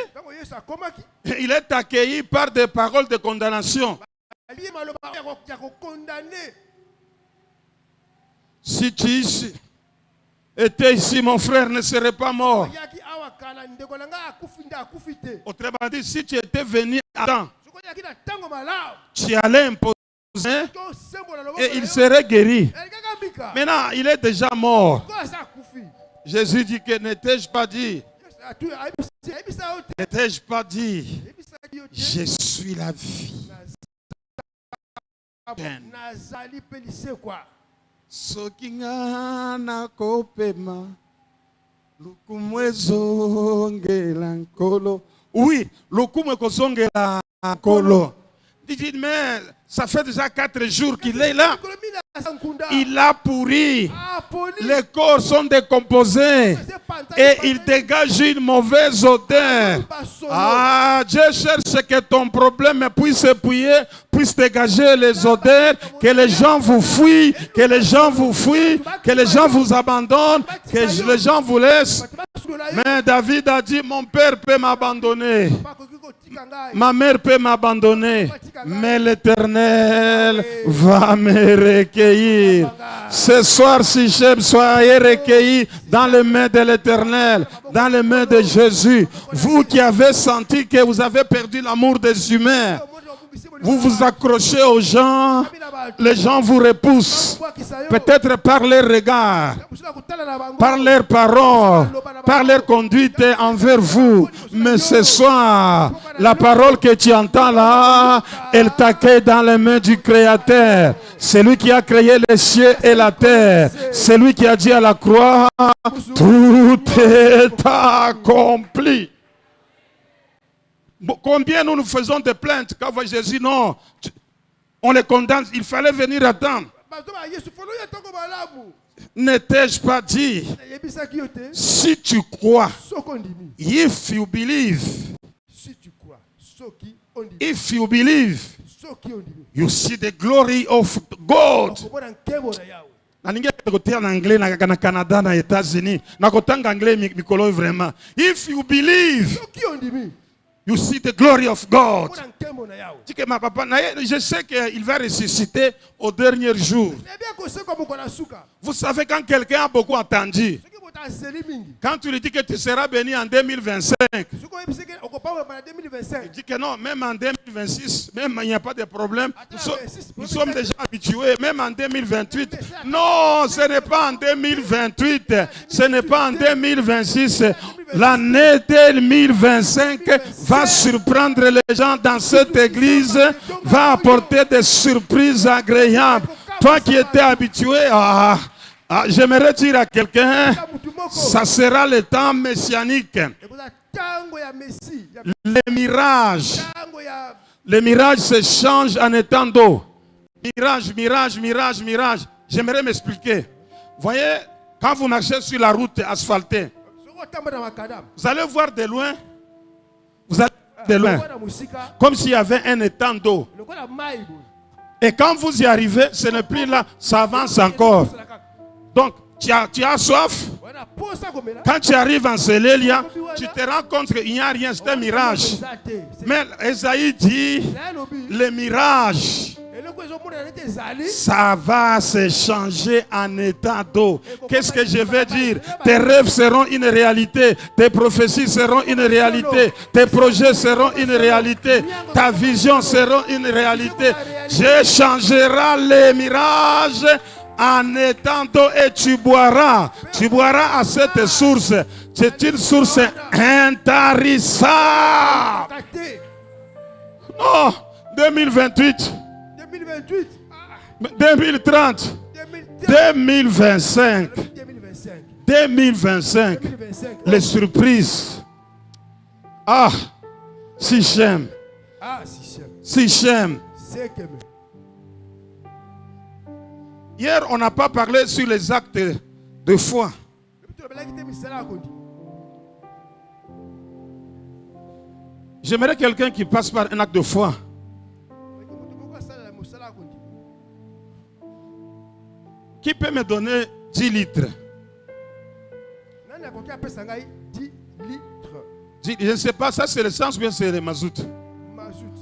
il est accueilli par des paroles de condamnation. Si tu étais ici, mon frère ne serait pas mort. Autrement dit, si tu étais venu à temps, tu allais imposer et il serait guéri. Maintenant, il est déjà mort. Jésus dit que n'étais-je pas dit? N'étais-je pas dit? Je suis la vie. Sokinga na kopema lukumwezongela nkolo. Oui, lukumwezongela nkolo. Dit mais ça fait déjà 4 jours qu'il est là. Il a pourri. Les corps sont décomposés. Et il dégage une mauvaise odeur. Ah, Dieu cherche que ton problème puisse dégager les odeurs. Que les gens vous fuient. Que les gens vous fuient. Que les gens vous abandonnent. Que les gens vous laissent. Mais David a dit, mon père peut m'abandonner. ma mère peut m'abandonner, mais l'Éternel va me recueillir. Ce soir, si j'aime, soyez recueillis dans les mains de l'Éternel, dans les mains de Jésus. Vous qui avez senti que vous avez perdu l'amour des humains, vous vous accrochez aux gens, les gens vous repoussent, peut-être par leurs regards, par leurs paroles, par leur conduite envers vous. Mais ce soir, la parole que tu entends là, elle t'accueille dans les mains du Créateur. C'est lui qui a créé les cieux et la terre. C'est lui qui a dit à la croix, tout est accompli. Combien nous faisons des plaintes quand Jésus, non, on les condamne, il fallait venir attendre. N'étais-je pas dit, si tu crois, if you believe, if you believe, you see the glory of God. En anglais, na Canada, na États-Unis, na kotanga anglais mikolo vraiment. If you believe, you see the glory of God. Je sais qu'il va ressusciter au dernier jour. Vous savez, quand quelqu'un a beaucoup entendu, quand tu lui dis que tu seras béni en 2025, il dit que non, même en 2026, même il n'y a pas de problème. Nous sommes déjà habitués, même en 2028. Non, ce n'est pas en 2028, ce n'est pas en 2026. L'année 2025 va surprendre les gens dans cette église, va apporter des surprises agréables. Toi qui étais habitué à... j'aimerais dire à quelqu'un, ça sera le temps messianique. Les mirages se changent en étant d'eau. Mirage, mirage, mirage, mirage. J'aimerais m'expliquer. Voyez, quand vous marchez sur la route asphaltée, vous allez voir de loin, comme s'il y avait un étang d'eau. Et quand vous y arrivez, ce n'est plus là, ça avance encore. Donc, tu as soif. Quand tu arrives en Célélia, tu te rends compte qu'il n'y a rien, c'est un mirage. Mais Esaïe dit, le mirage, ça va se changer en état d'eau. Qu'est-ce que je veux dire? Tes rêves seront une réalité, tes prophéties seront une réalité, tes projets seront une réalité, ta vision sera une réalité. Je changerai les mirages en étant d'eau et tu boiras à cette source. C'est une source intarissable. Non, 2028, 2030, 2025, 2025, les surprises. Ah, si j'aime, si j'aime. Hier, on n'a pas parlé sur les actes de foi. J'aimerais quelqu'un qui passe par un acte de foi. Qui peut me donner 10 litres? Je ne sais pas, ça c'est l'essence ou bien c'est le mazout?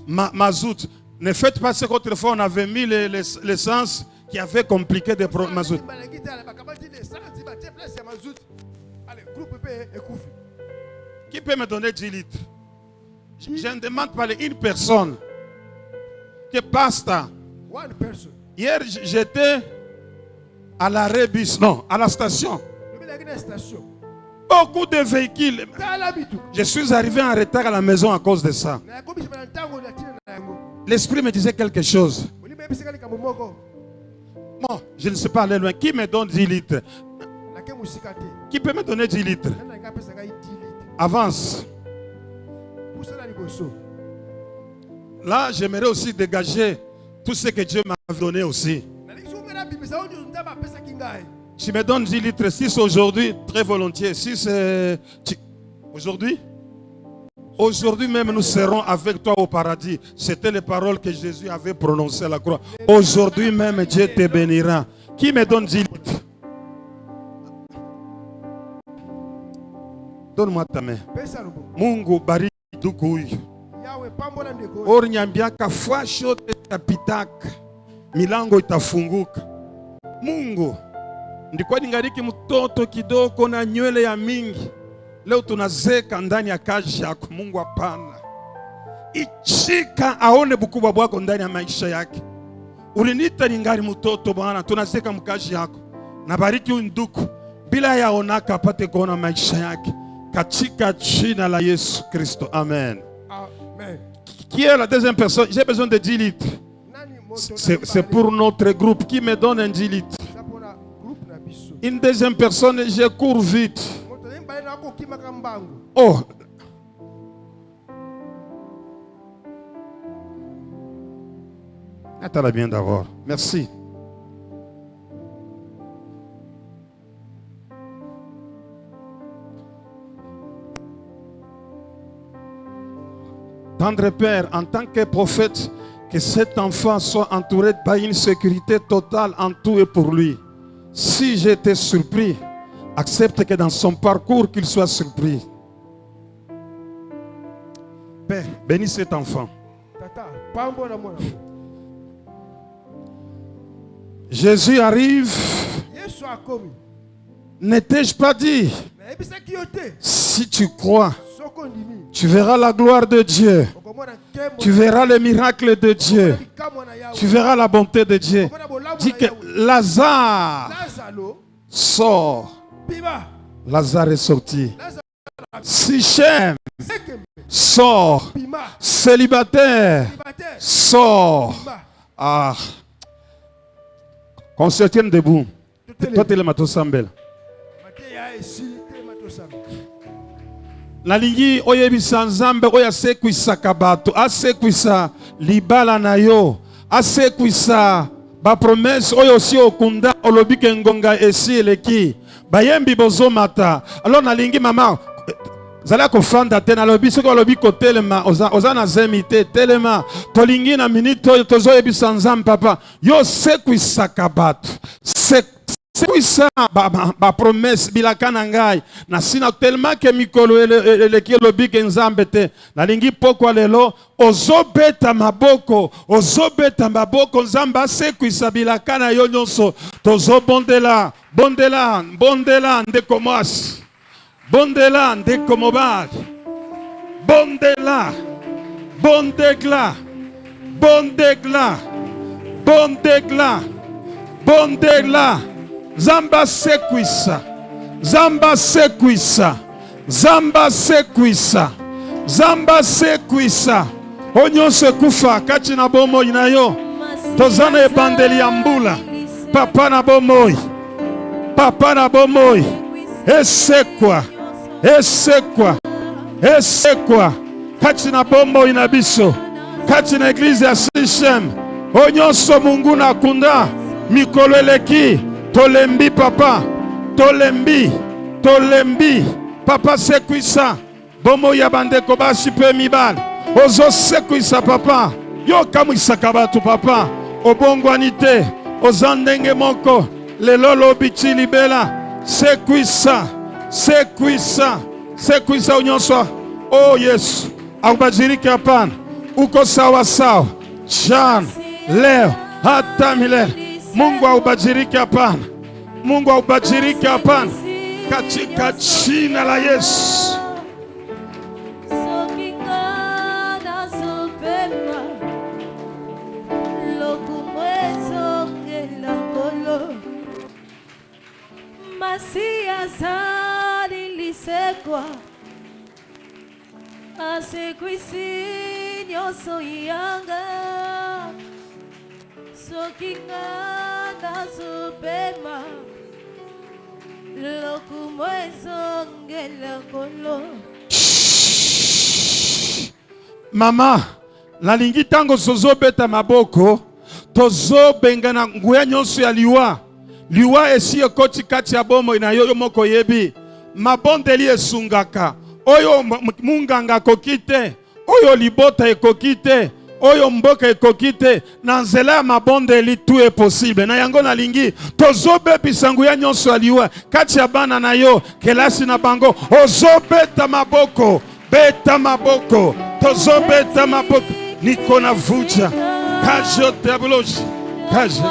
Mazout. Ne faites pas ce qu'autrefois on avait mis l'essence qui avait compliqué des problèmes mazout. Qui peut me donner 10 litres? Je ne demande pas une personne. Que pasta. Hier j'étais à l'arrêt bus, non, à la station. Beaucoup de véhicules. Je suis arrivé en retard à la maison à cause de ça. L'esprit me disait quelque chose. Bon, je ne sais pas aller loin. Qui me donne 10 litres? Qui peut me donner 10 litres? Avance. Là, j'aimerais aussi dégager tout ce que Dieu m'a donné aussi. Tu me donnes 10 litres, si c'est aujourd'hui, très volontiers. Si c'est aujourd'hui, aujourd'hui même nous serons avec toi au paradis. C'était les paroles que Jésus avait prononcées à la croix. Aujourd'hui même Dieu te bénira. Qui me donne 10 litres? Donne-moi ta main. Mungu bariki duku huyu. Or nyambiaka fwa shote tapitaka milango itafunguka. Mungu ndikuwa ningariki mtoto kidogo na nywele ya mingi, leo tunazeka ndani ya kazi yako. Mungu hapana, ichika aone bukubwa bwako ndani ya maisha yake. Ulinita ningali mtoto Bwana, tunazeka mkazi yako. Nabariki unduku bila yaonaka apate kuona maisha yake katika jina la Yesu Kristo, amen. Amen. Qui est la deuxième personne? J'ai besoin de 10 litres. C'est pour notre groupe. Qui me donne un 10 litres? Une deuxième personne, je cours vite. Oh. Attends bien d'abord. Merci. Tendre Père, en tant que prophète, que cet enfant soit entouré par une sécurité totale en tout et pour lui. Si j'étais surpris, accepte que dans son parcours, qu'il soit surpris. Père, bénis cet enfant. Jésus arrive. N'étais-je pas dit? Si tu crois, tu verras la gloire de Dieu. Tu verras les miracles de Dieu. Tu verras la bonté de Dieu. Dis que Lazare sort. Lazare est sorti. Sichem sort. Célibataire sort. Ah. Qu'on se tienne debout. Toi, tu es le matosambel. La lingi oyebisa nzambe oya sekwisa kabato, asekwisa libala na yo, asekwisa ba promesse oyo si okunda olobike ngonga esi eleki bayembi bozomata. Alors na lingi mama zala kofanda te na lobi soko lobi ko telema oza na zemite telema tolingi na minute tozo yebisa nzambe papa yo sekwisa kabato sekwisa ba promesse bilakana ngai na sina tellement que mikolo eleki lobi ke nzambe te na lingi pokwa lelo ozobeta maboko nzamba sekwisa bilakana yo nyonso tozo bondela ndeko mwasi bondela ndeko mobali bondela Zamba sekwisa onyonse kufa kati na bomoi na yo tozana ebandeli ya mbula papa na bomoi esekwa kati na bomoi na biso kati na eglise ya Sichem onyonso mungu na kunda mikolo eleki tolembi papa papa sekwisa bomo ya bandeko basi pe mibali ozo sekwisa papa yo kamwisaka batu papa obongwani te oza ndenge moko lelo lobi libela sekwisa unyonso oh Yesu akubajiriki hapana uko sawa Jean leo hata milele. Mungu aubajiriki hapana. Mungu aubajiriki hapana. Katika jina la Yesu. Masia zali lisekwa asekwisi nyoso yanga sokinga na supema lokumwezo ngela kolo. Mama, nalingi tango sozobeta maboko tozobenga na nguya nyonso ya liwa esi ekoti kati ya bomo na yo moko yebi mabondeli esungaka oyo munganga kokite oyo libota ekokite oyo mboka ekokite na nzela ya mabondeli tout est possible na yango nalingi tozobebisa nguya nyonso ya liwa kati ya bana na yo kelasi na bango ozobeta maboko tozobeta maboko nikona vuja kajo tabloji kajo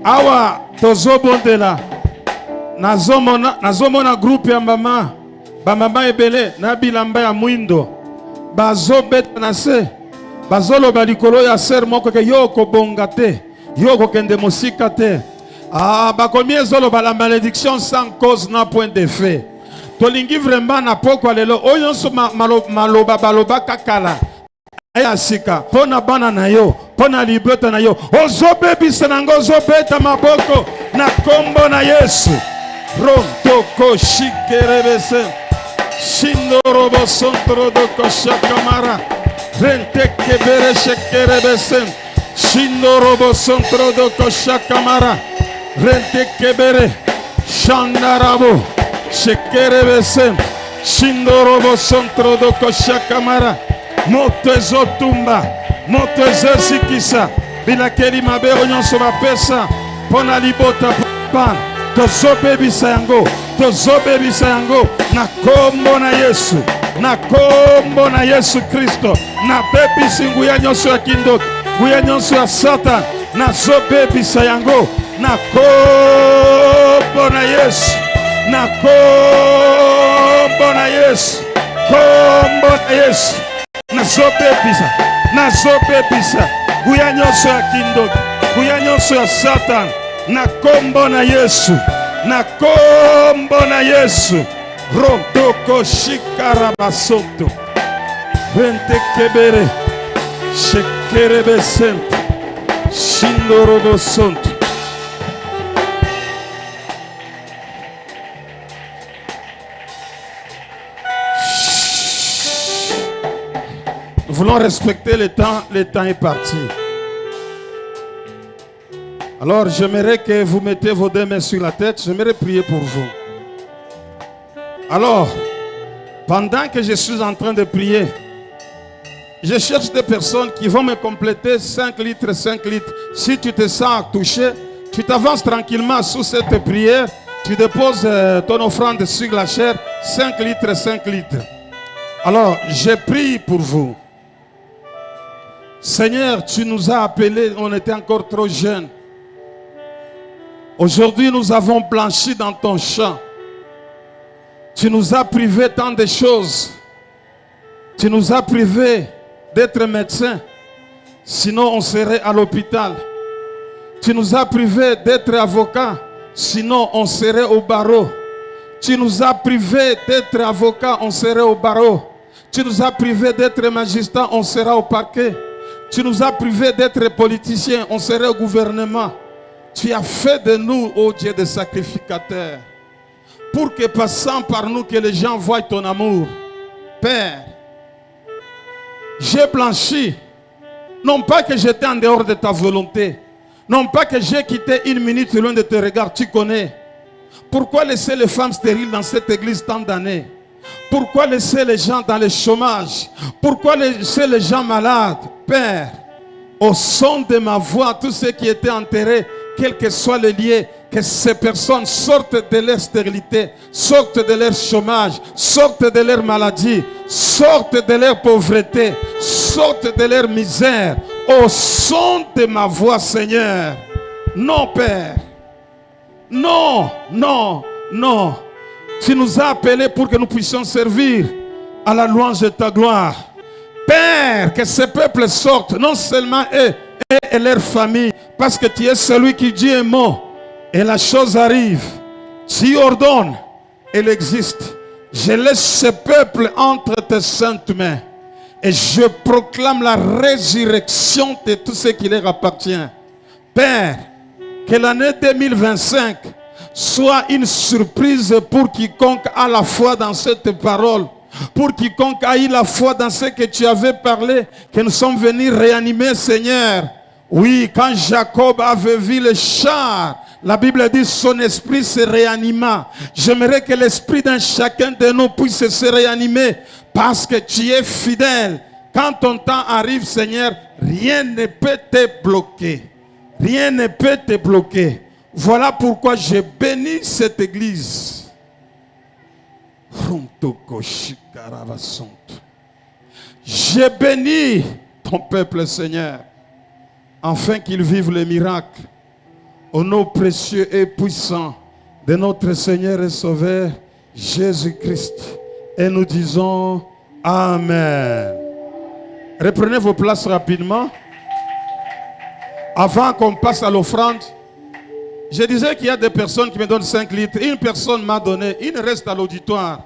awa tozobondela nazomona groupe ya mama bamama ebele na bilamba ya mwindo bazobeta na se bazoloba likolo ya ser moko ke yo kobonga te yo kokende mosika te bakomi ezoloba la malédiction sans cause na point de fait tolingi vraiment na pokwa lelo oyo nyonso maloba baloba kakala ya sika pona bana na yo pona libeta na yo ozobebisa nango ozobeta maboko na kombo na Yesu rontoko shikerebese shindorobo sontro doko shakamara renteke bere shekerebese shindorobo sontro doko shakamara renteke bere shandarabo shekerebese shindorobo sontro doko shakamara moto ezotumba moto ezosikisa bilakeli mabe nyonso bapesa mpona libota pan tozobebisa yango na kombo na Yesu na kombo na Yesu Kristo nabebisi nguya nyonso ya kindoki nguya nyonso ya Satan nazobebisa yango na kombo na Yesu na kombo na Yesu kombo na Yesu nazobebisa nguya nyonso ya kindoki nguya nyonso ya Satan na kombo na Yesu na kombo na Yesu rotoko shikarabasoto rentekebere shekerebesente shindorobosonto. Nous voulons respecter le temps est parti. Alors j'aimerais que vous mettez vos deux mains sur la tête, j'aimerais prier pour vous. Alors, pendant que je suis en train de prier, je cherche des personnes qui vont me compléter 5 litres, 5 litres. Si tu te sens touché, tu t'avances tranquillement sous cette prière, tu déposes ton offrande sur la chair, 5 litres, 5 litres. Alors, je prie pour vous. Seigneur, tu nous as appelés, on était encore trop jeunes. Aujourd'hui, nous avons blanchi dans ton champ. Tu nous as privés tant de choses. Tu nous as privés d'être médecins. Sinon, on serait à l'hôpital. Tu nous as privés d'être avocats. Sinon, on serait au barreau. Tu nous as privés d'être avocats. On serait au barreau. Tu nous as privés d'être magistrats. On sera au parquet. Tu nous as privés d'être politiciens. On serait au gouvernement. Tu as fait de nous, ô Dieu, des sacrificateurs. Pour que passant par nous, que les gens voient ton amour. Père, j'ai blanchi. Non pas que j'étais en dehors de ta volonté. Non pas que j'ai quitté une minute loin de tes regards. Tu connais. Pourquoi laisser les femmes stériles dans cette église tant d'années? Pourquoi laisser les gens dans le chômage? Pourquoi laisser les gens malades? Père, au son de ma voix, tous ceux qui étaient enterrés, quel que soit le lieu, que ces personnes sortent de leur stérilité, sortent de leur chômage, sortent de leur maladie, sortent de leur pauvreté, sortent de leur misère, au son de ma voix, Seigneur. Non, Père. Non, non, non. Tu nous as appelés pour que nous puissions servir à la louange de ta gloire. Père, que ce peuple sorte, non seulement eux et leur famille, parce que tu es celui qui dit un mot et la chose arrive. Tu ordonnes, elle existe. Je laisse ce peuple entre tes saintes mains et je proclame la résurrection de tout ce qui leur appartient. Père, que l'année 2025 soit une surprise pour quiconque a la foi dans cette parole, pour quiconque a eu la foi dans ce que tu avais parlé, que nous sommes venus réanimer, Seigneur. Oui, quand Jacob avait vu le char, la Bible dit son esprit se réanima. J'aimerais que l'esprit d'un chacun de nous puisse se réanimer parce que tu es fidèle. Quand ton temps arrive, Seigneur, rien ne peut te bloquer. Rien ne peut te bloquer. Voilà pourquoi je bénis cette église. Je bénis ton peuple, Seigneur, afin qu'il vive les miracles. Au nom précieux et puissant de notre Seigneur et Sauveur Jésus-Christ. Et nous disons Amen. Reprenez vos places rapidement. Avant qu'on passe à l'offrande, je disais qu'il y a des personnes qui me donnent 5 litres. Une personne m'a donné, il reste à l'auditoire.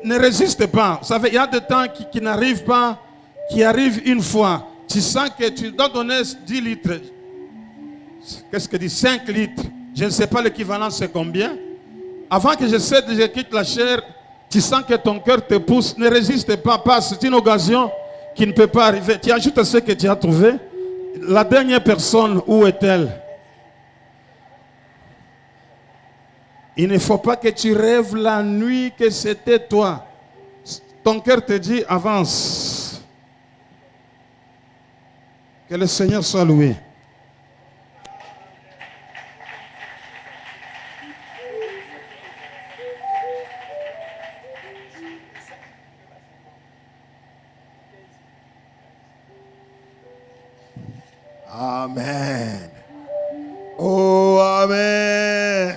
Ne résiste pas. Vous savez, il y a des temps qui n'arrivent pas, qui arrivent une fois. Tu sens que tu dois donner 10 litres. Qu'est-ce que dit 5 litres? Je ne sais pas l'équivalent, c'est combien. Avant que je quitte la chair, tu sens que ton cœur te pousse. Ne résiste pas, c'est une occasion qui ne peut pas arriver. Tu ajoutes à ce que tu as trouvé. La dernière personne, où est-elle? Il ne faut pas que tu rêves la nuit que c'était toi. Ton cœur te dit, avance. Que le Seigneur soit loué. Amen. Oh, Amen.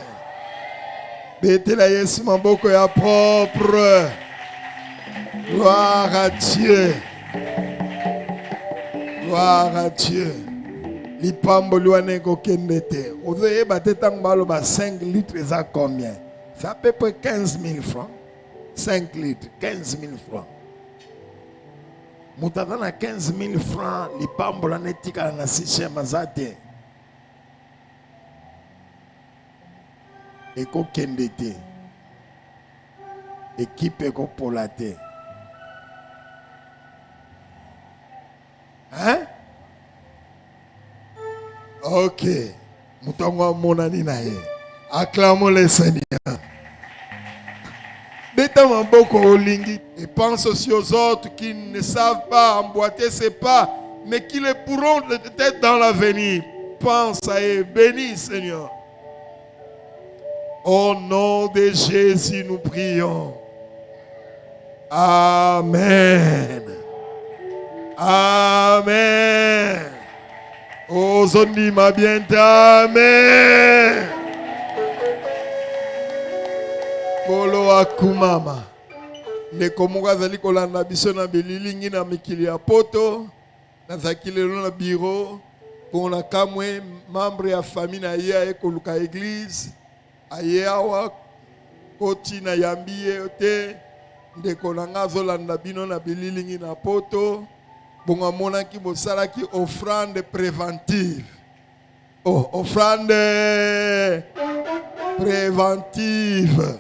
Betela Yesu maboko ya propre. Gloire à Dieu. Gloire à Dieu. Lipambo luane ko kendete. Ozoye batetang balo ba 5 litres ça combien? C'est à peu près 15 000 francs. 5 litres, 15 000 francs. Moutata na 15 000 francs, lipambo la netika na système azate. Eko kendete. Équipe eko polate. Hein? Ok. Moutongo monani na ye. Acclamons le Seigneur. Et pense aussi aux autres qui ne savent pas emboîter ses pas, mais qui le pourront peut-être dans l'avenir. Pense à eux. Bénis, Seigneur. Au nom de Jésus, nous prions. Amen. Amen. Oh, Zondi m'a bien dit Amen. Polo akumama. Ndeko munga zali kolanda biso na bililingi na mikili ya poto. Na zakile na bureau. Pour la kamwe membre ya famille na ye ekoluka église. Aye awa koti na yambiye te. Ndeko nanga zolanda bino na bililingi na poto. Bonga mona ki bosala ki offrande préventive. Oh, offrande préventive.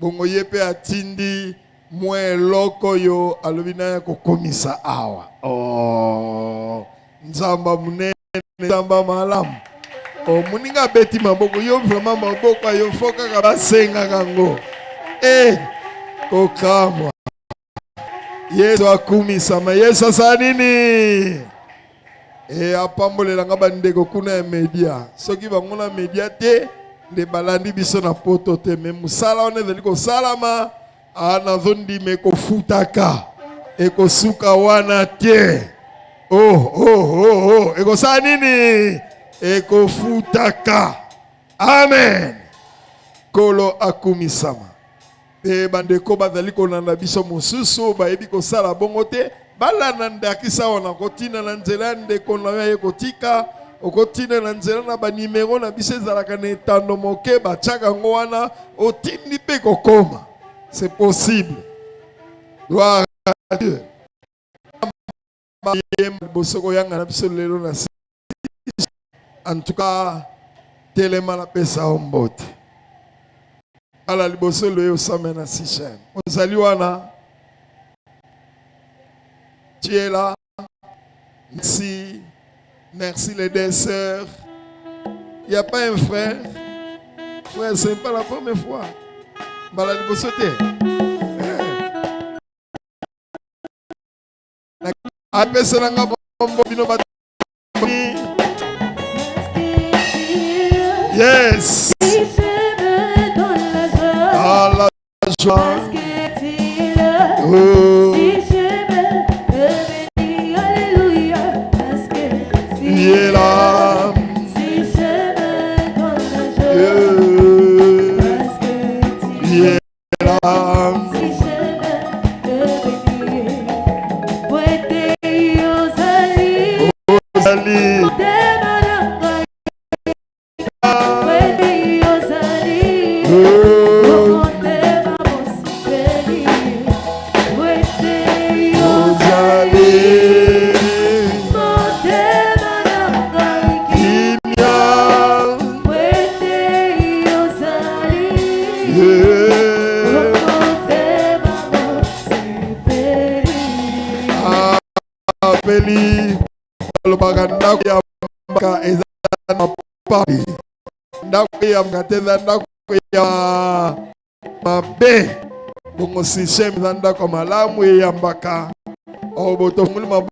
Bongo yepe atindi mwe loko yo alobina ko komisa awa. Oh, nzamba munene, nzamba malamu. Oh, muninga beti maboko yo vraiment maboko yo foka ka basenga kango. Kokamwa. Yesu akumisa ma Yesu sanini. Et apambolela nga bandeko kuna media. Soki bangona media te de balandi biso na poto te mais musala on ezali ko salama ana zondi me ko futaka e ko suka wana te. E ko sa nini e ko futaka. Amen. Kolo akumisama. E bandeko bazali ko nanda biso mususu ba ebi ko sala bongo te. Bala nanda kisa wana kotina na nzela ndeko na ye kotika okotina na nzela na ba numero na biso ezalaka na etando moke batiaka ngo wana otindi pe kokoma. C'est possible. Gloire à Dieu. En tout cas, telema na pesa ombote. Ala liboso loyo samena sichem. Ozali wana. Tu es là. Merci. Merci les deux sœurs. Il n'y a pas un frère. Frère, ce n'est pas la première fois. Balade pour sauter. Yes. Dans la joie. Oh. Il est là. Il est là. Mabe bongo système zanda ko malamu yambaka oboto mulima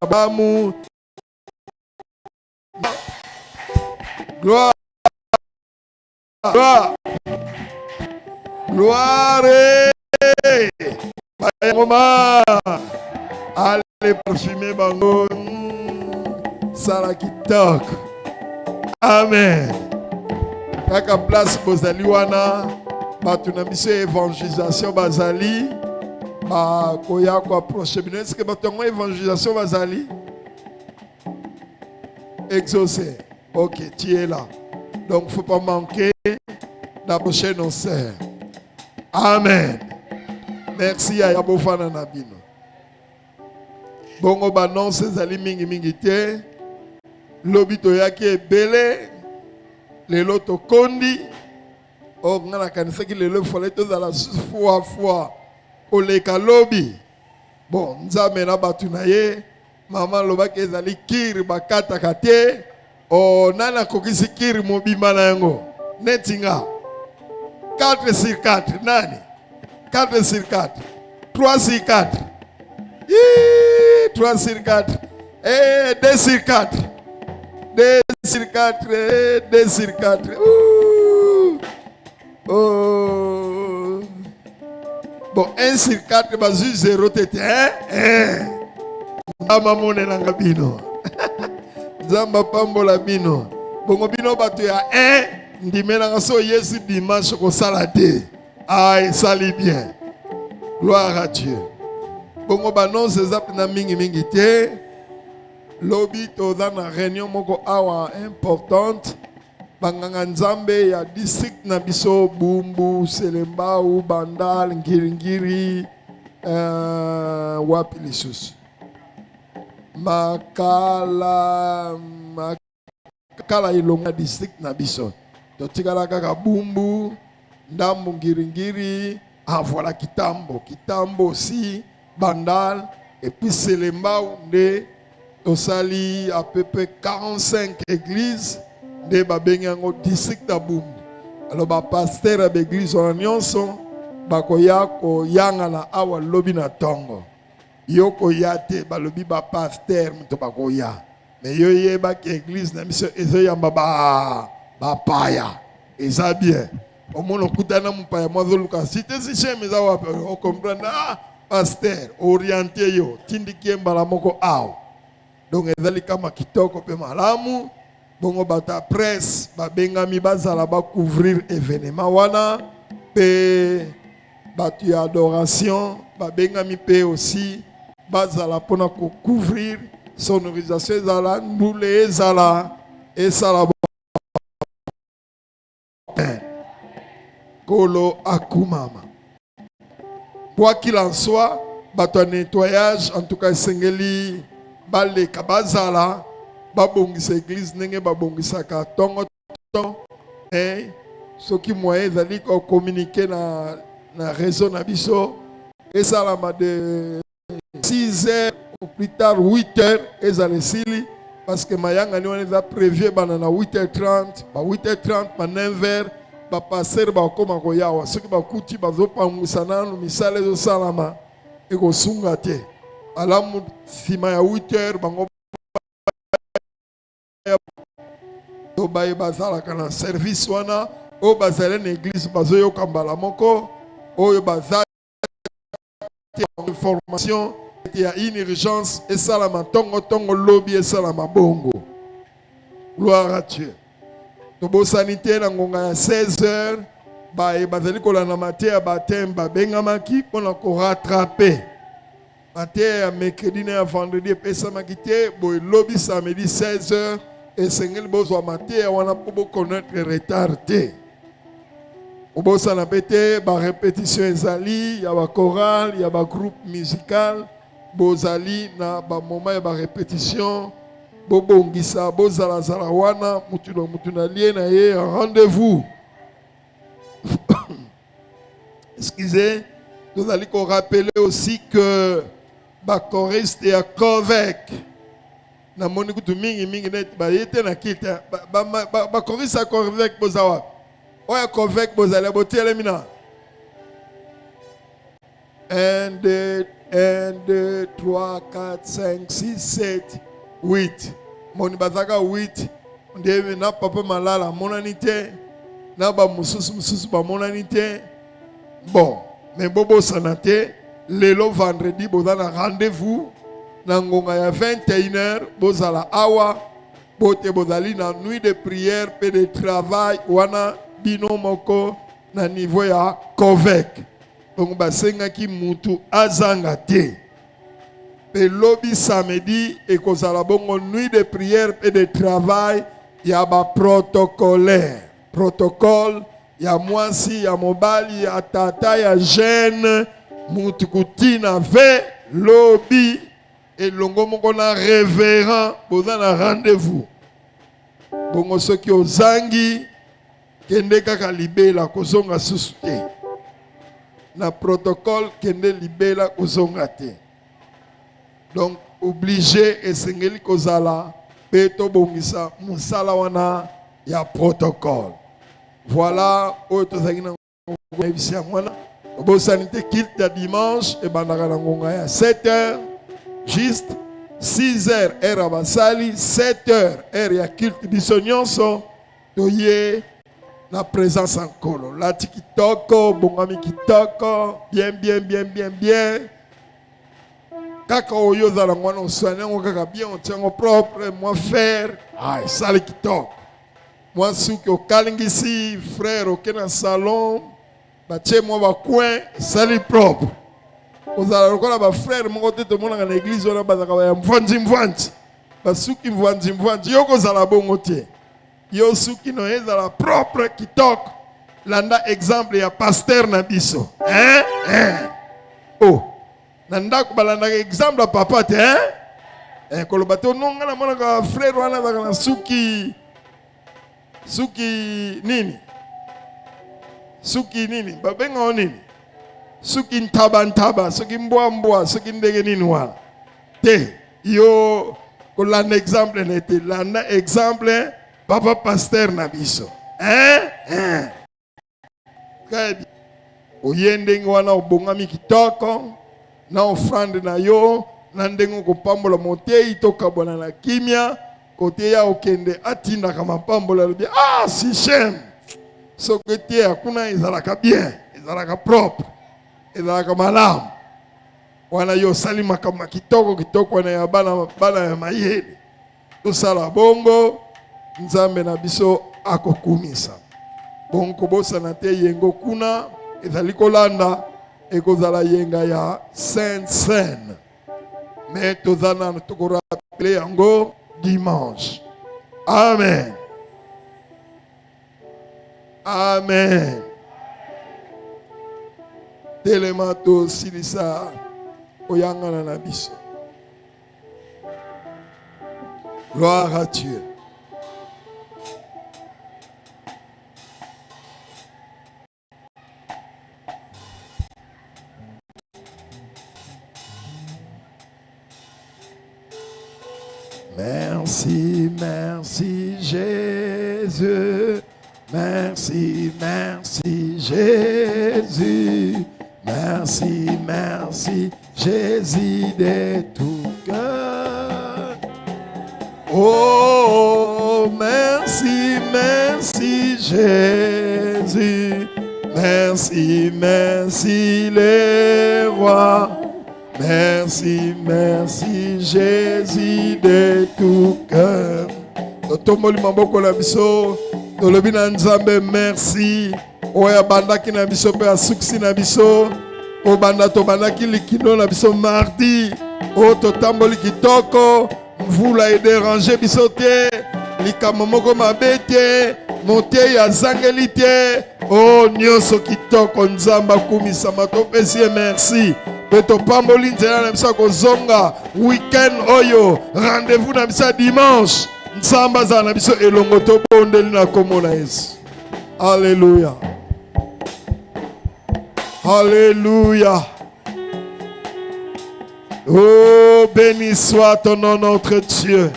bamu gloire gloire bayoma allez parfumer bango sala kitoko. Amen. Kaka place bozali wana batu na biso évangélisation bazali ba koya ko approcher bino. Est-ce que batu ngo évangélisation bazali exaucé? Ok, tu es là. Donc faut pas manquer d'approcher nos sœurs. Amen. Merci à Yabofana Nabino. Bongo banonce ezali mingi mingi te. Lobito yaki ebele lelo to kondi o ngana kanisa ki lelo fole to za la fois oleka lobi bon nzambe na batu na ye mama lobaki ezali kiri bakata kate o nana kokisi kiri mobima na yango netinga 4 sur 4 nani 4 sur 4 3 sur 4 3 sur 4 et 2 sur 4 2 sur 4, 2 sur 4. Oh. Bon, 1 sur 4, bah, juste 0 tete. Zamba mone nanga bino. Zamba pambola bino. Bongo bino batu ya 1. Ndime nanga so yesu dimanche ko salade. Aïe, sali bien. Gloire à Dieu. Bongo banon se zap na mingi mingi te. Lobi toza na réunion moko awa importante banganga nzambe ya district na biso Bumbu, Selembao, Bandal, Ngiringiri wapi lisusu Makala ilonga district na biso totikala kaka Bumbu, Ndambu, Ngiringiri, voilà Kitambo aussi, Bandal et puis Selembao nde osali à peu près 45 églises de babengango district à Bumbu. Alors ba pasteur à l'église en nyonso bakoya ko yanga na awa lobi na tongo. Yoko yate balobi ba pasteur muto bakoya. Mais yo yeba ki église na miso ezo yamba ba paya. Eza bien. Au moins kutana mpaya mwazo luka cité si cheme za wapi o comprendre pasteur orienté yo tindiki mbala moko aw. Donc ezali kama kitoko pe malamu. Bongo bata presse babengami bazala ba couvrir événement wana pe batu ya adoration babengami pe aussi bazala pona ko couvrir sonorisation ezala ndule ezala esala kolo akumama. Quoi qu'il en soit, bato nettoyage en tout cas sengeli bale kabazala babongisa église nenge babongisa ka tongo soki moyen ezali ko communiquer na réseau na biso esalama de 6h ou plus tard 8h ezali sili parce que mayanga ni on a prévu bana na 8h30 ba 8h30 ba 9h ba passer ba koma ko yawa soki ba kuti bazopangwisa nanu misale zo salama eko sunga te alamu sima ya 8h bango to baye bazala kana service wana o bazale na église bazoyo kambala moko oyo bazali information il y a une urgence et salama tongo lobby et salama bongo. Gloire à Dieu. Tobo sanité na ngonga ya 16h baye bazali kolana maté ya baptême babengamaki pona ko rattraper. Maté ya mercredi na vendredi pesa makité boy lobby samedi 16h et sengel bozo maté ya wana po connaître retardé. Obosa na pété ba répétition ezali ya ba chorale ya ba groupe musical bozali na ba moment ya ba répétition bobongisa bozala zala wana mutu na lié na ye rendez-vous. Excusez, nous allons qu'on rappeler aussi que ba choriste ya Covec na moni kutu mingi net ba yete na kita ba choriste ya Covec bozawa oya Covec bozala botele mina 1 2 3 4 5 6 7 8 moni bazaka 8 ndebe na papa malala monanité na ba mususu ba monanité bon mais bobo sanate lelo vendredi bozala rendez-vous na ngonga ya 21h bozala awa bote bozali na nuit de prière pe de travail wana bino moko na niveau ya Covec. Donc basenga ki mutu azanga te. Pe lobby samedi et kozala bongo nuit de prière et de travail ya ba protocolaire. Protocole ya mwasi ya mobali ya tata ya jeune mutu kutina ve lobby et longo moko na révérend boza na rendez-vous. Bongo soki ozangi kende kaka libela kozonga susu te. Na protocole kende libela kozonga te. Donc obligé esengeli kozala pe to bongisa musala wana ya protocole. Voilà oyo tozangi na ngobisa mwana bo sanité kilte ya dimanche e bandaka na ngonga ya 7h juste 6h heure ya basali 7h heure ya kilte biso nyonso toye la présence en colo. La tikitoko, bongami kitoko, bien. Kaka oyo za la mwana oswane ngo kaka bien on tient propre, moi faire, ah sale kitoko. Moi souki o kalingisi frère au kena salon, ba tche moi ba coin, sale propre. Ozala lokola ba frère mon côté to mona na église ona ba za ya mvanji. Ba souki mvanji yoko za la bongo tie. Yo suki no ezala propre kitoko landa exemple ya pasteur na biso oh nanda ko balanda exemple ya papa te koloba te nonga na mona ka frère wana ba suki nini babenga nini suki ntaba suki mbwa suki ndege nini wana te yo kolanda exemple nete landa exemple papa pasteur na biso kabi oyende wana obongami kitoko na offrande na yo na ndengo kopambola motei tokabwana na kimia kote ya okende atindaka mapambola lobi ah Sichem soki te akuna ezalaka bien ezalaka propre ezalaka malamu wana yo osali makambo kitoko wana ya bana ya mayele tosala bongo nzambe na biso akokumisa bongo bosana te yengo kuna ezali kolanda ekozala yenga ya Sainte Seine mais tozana tokorapele yango dimanche. Amen. Amen. Telemato silisa oyangana na biso. Gloire à Dieu. Merci, merci Jésus. Merci, merci Jésus. Merci, merci Jésus de tout cœur. Oh, merci, merci Jésus. Merci, merci les rois. Merci, merci Jésus de tout cœur. Totomboli maboko na biso, tolobi na Nzambe merci. Oya bandaki na biso pe asuksi na biso. O banda to bandaki likino na biso mardi. O totamboli kitoko, mvula e déranger biso te. Likambo moko mabe te, mote ya zangeli te. O nyonso kitoko Nzambe akumisama topesi merci. Beto pamboli nzela na biso kozonga weekend oyo rendez-vous na biso dimanche nzamba za na biso elongo to bondeli na kombo na Yesu. Alléluia. Alléluia. Oh, béni soit ton nom notre Dieu.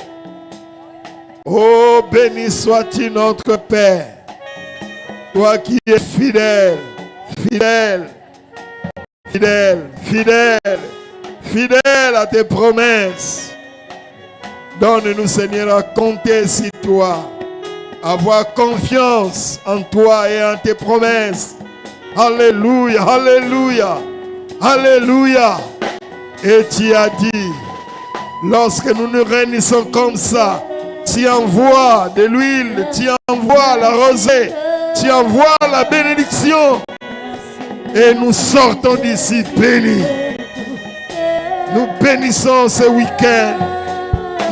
Oh, béni sois-tu notre Père. Toi qui es fidèle, fidèle. Fidèle, fidèle, fidèle à tes promesses. Donne-nous, Seigneur, à compter sur toi, avoir confiance en toi et en tes promesses. Alléluia, alléluia, alléluia. Et tu as dit, lorsque nous nous réunissons comme ça, tu envoies de l'huile, tu envoies la rosée, tu envoies la bénédiction. Et nous sortons d'ici bénis. Nous bénissons ce week-end.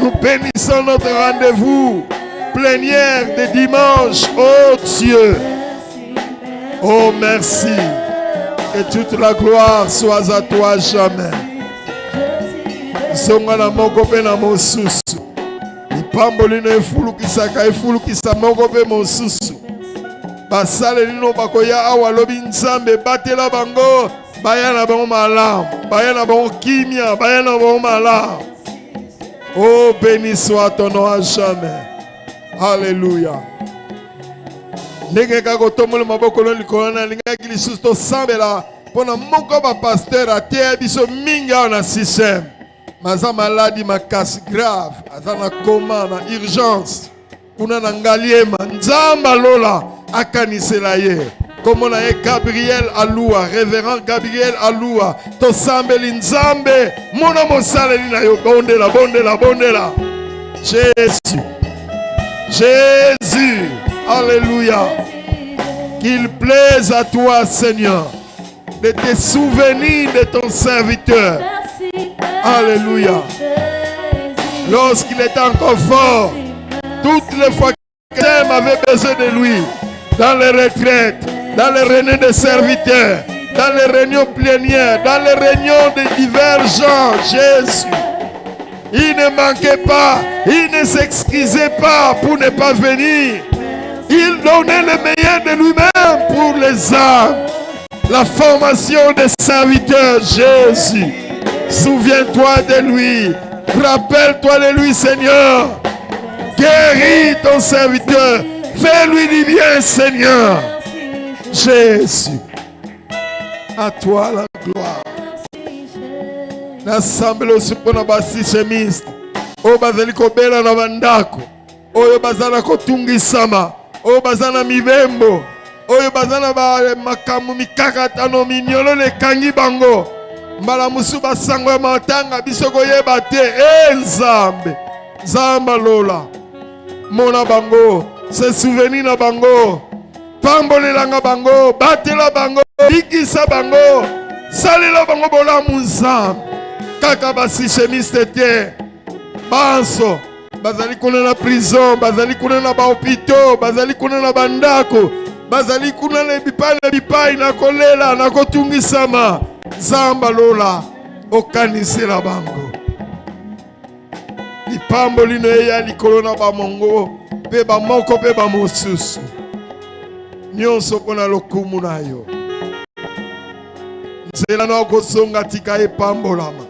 Nous bénissons notre rendez-vous plénière de dimanche. Oh Dieu. Oh merci. Que toute la gloire soit à toi jamais. Songana moko pe na mosusu. Ipamboli na efulukisa moko pe mosusu. Basale lino bakoya awa lobi Nzambe batela bango bayana bango malamu bayana bango kimia bayana bango malamu. Oh béni soit ton nom à jamais. Alléluia. Ndenge kako tomole maboko lo likolo na lingaki lisusu to sambela pona moko ba pasteur atea biso mingi na système. Maza maladi makasi grave azana coma na urgence. Kuna na ngaliema Nzamba lola akanisela ye komona ye Gabriel Alua, révérend Gabriel Alua tosambeli Nzambe mona mosaleli na yo bondela bondela bondela. Jésus, Jésus, alléluia. Qu'il plaise à toi Seigneur de te souvenir de ton serviteur. Alléluia. Lorsqu'il était encore fort, toutes les fois que l'homme avait besoin de lui, dans les retraites, dans les réunions de serviteurs, dans les réunions plénières, dans les réunions de divers genres, Jésus, il ne manquait pas, il ne s'excusait pas pour ne pas venir. Il donnait le meilleur de lui-même pour les âmes. La formation des serviteurs, Jésus. Souviens-toi de lui. Rappelle-toi de lui, Seigneur. Guéris ton serviteur. Fais-lui du bien, Seigneur. Jésus. À toi la gloire. Nasambela aussi mpona basishemiste oyo bazali kobela na bandako, oyo bazala kotungisama, oyo bazana mibembo, oyo bazana makambo mikakatano minyololo ekangi bango. Mbala musu basango ya matanga biso koyeba te. Nzambe, Nzamba lola mona bango, se souvenir na bango, pambolelanga bango, batela bango, bikisa bango, salela bango bolamu Nzambe. Kaka basishemiste te banso bazali kuna na prison, bazali kuna na bahopito, bazali kuna na bandako, bazali kuna na bipai na kolela na kotungisama. Nzamba lola okanisela bango lipambo lino eya likolo na bamongo mpe bamoko mpe bamosusu nyonso mpona lokumu na yo. Nzela na okosonga tika epambolama,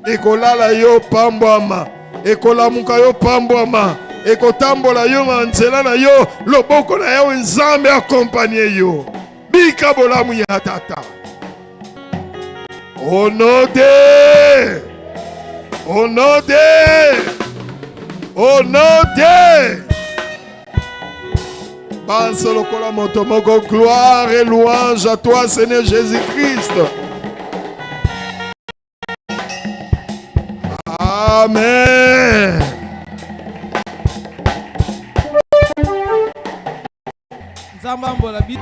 ekolala yo pambwama, ekolamuka yo pambwama, ekotambola yo na nzela na yo, loboko na yo Nzambe akompanye yo. Bika bolamu ya tata. Au nom de, au nom de, au nom de Banso lokola moto moko, gloire et louange à toi Seigneur Jésus-Christ. Amen. Nzamba mbola bi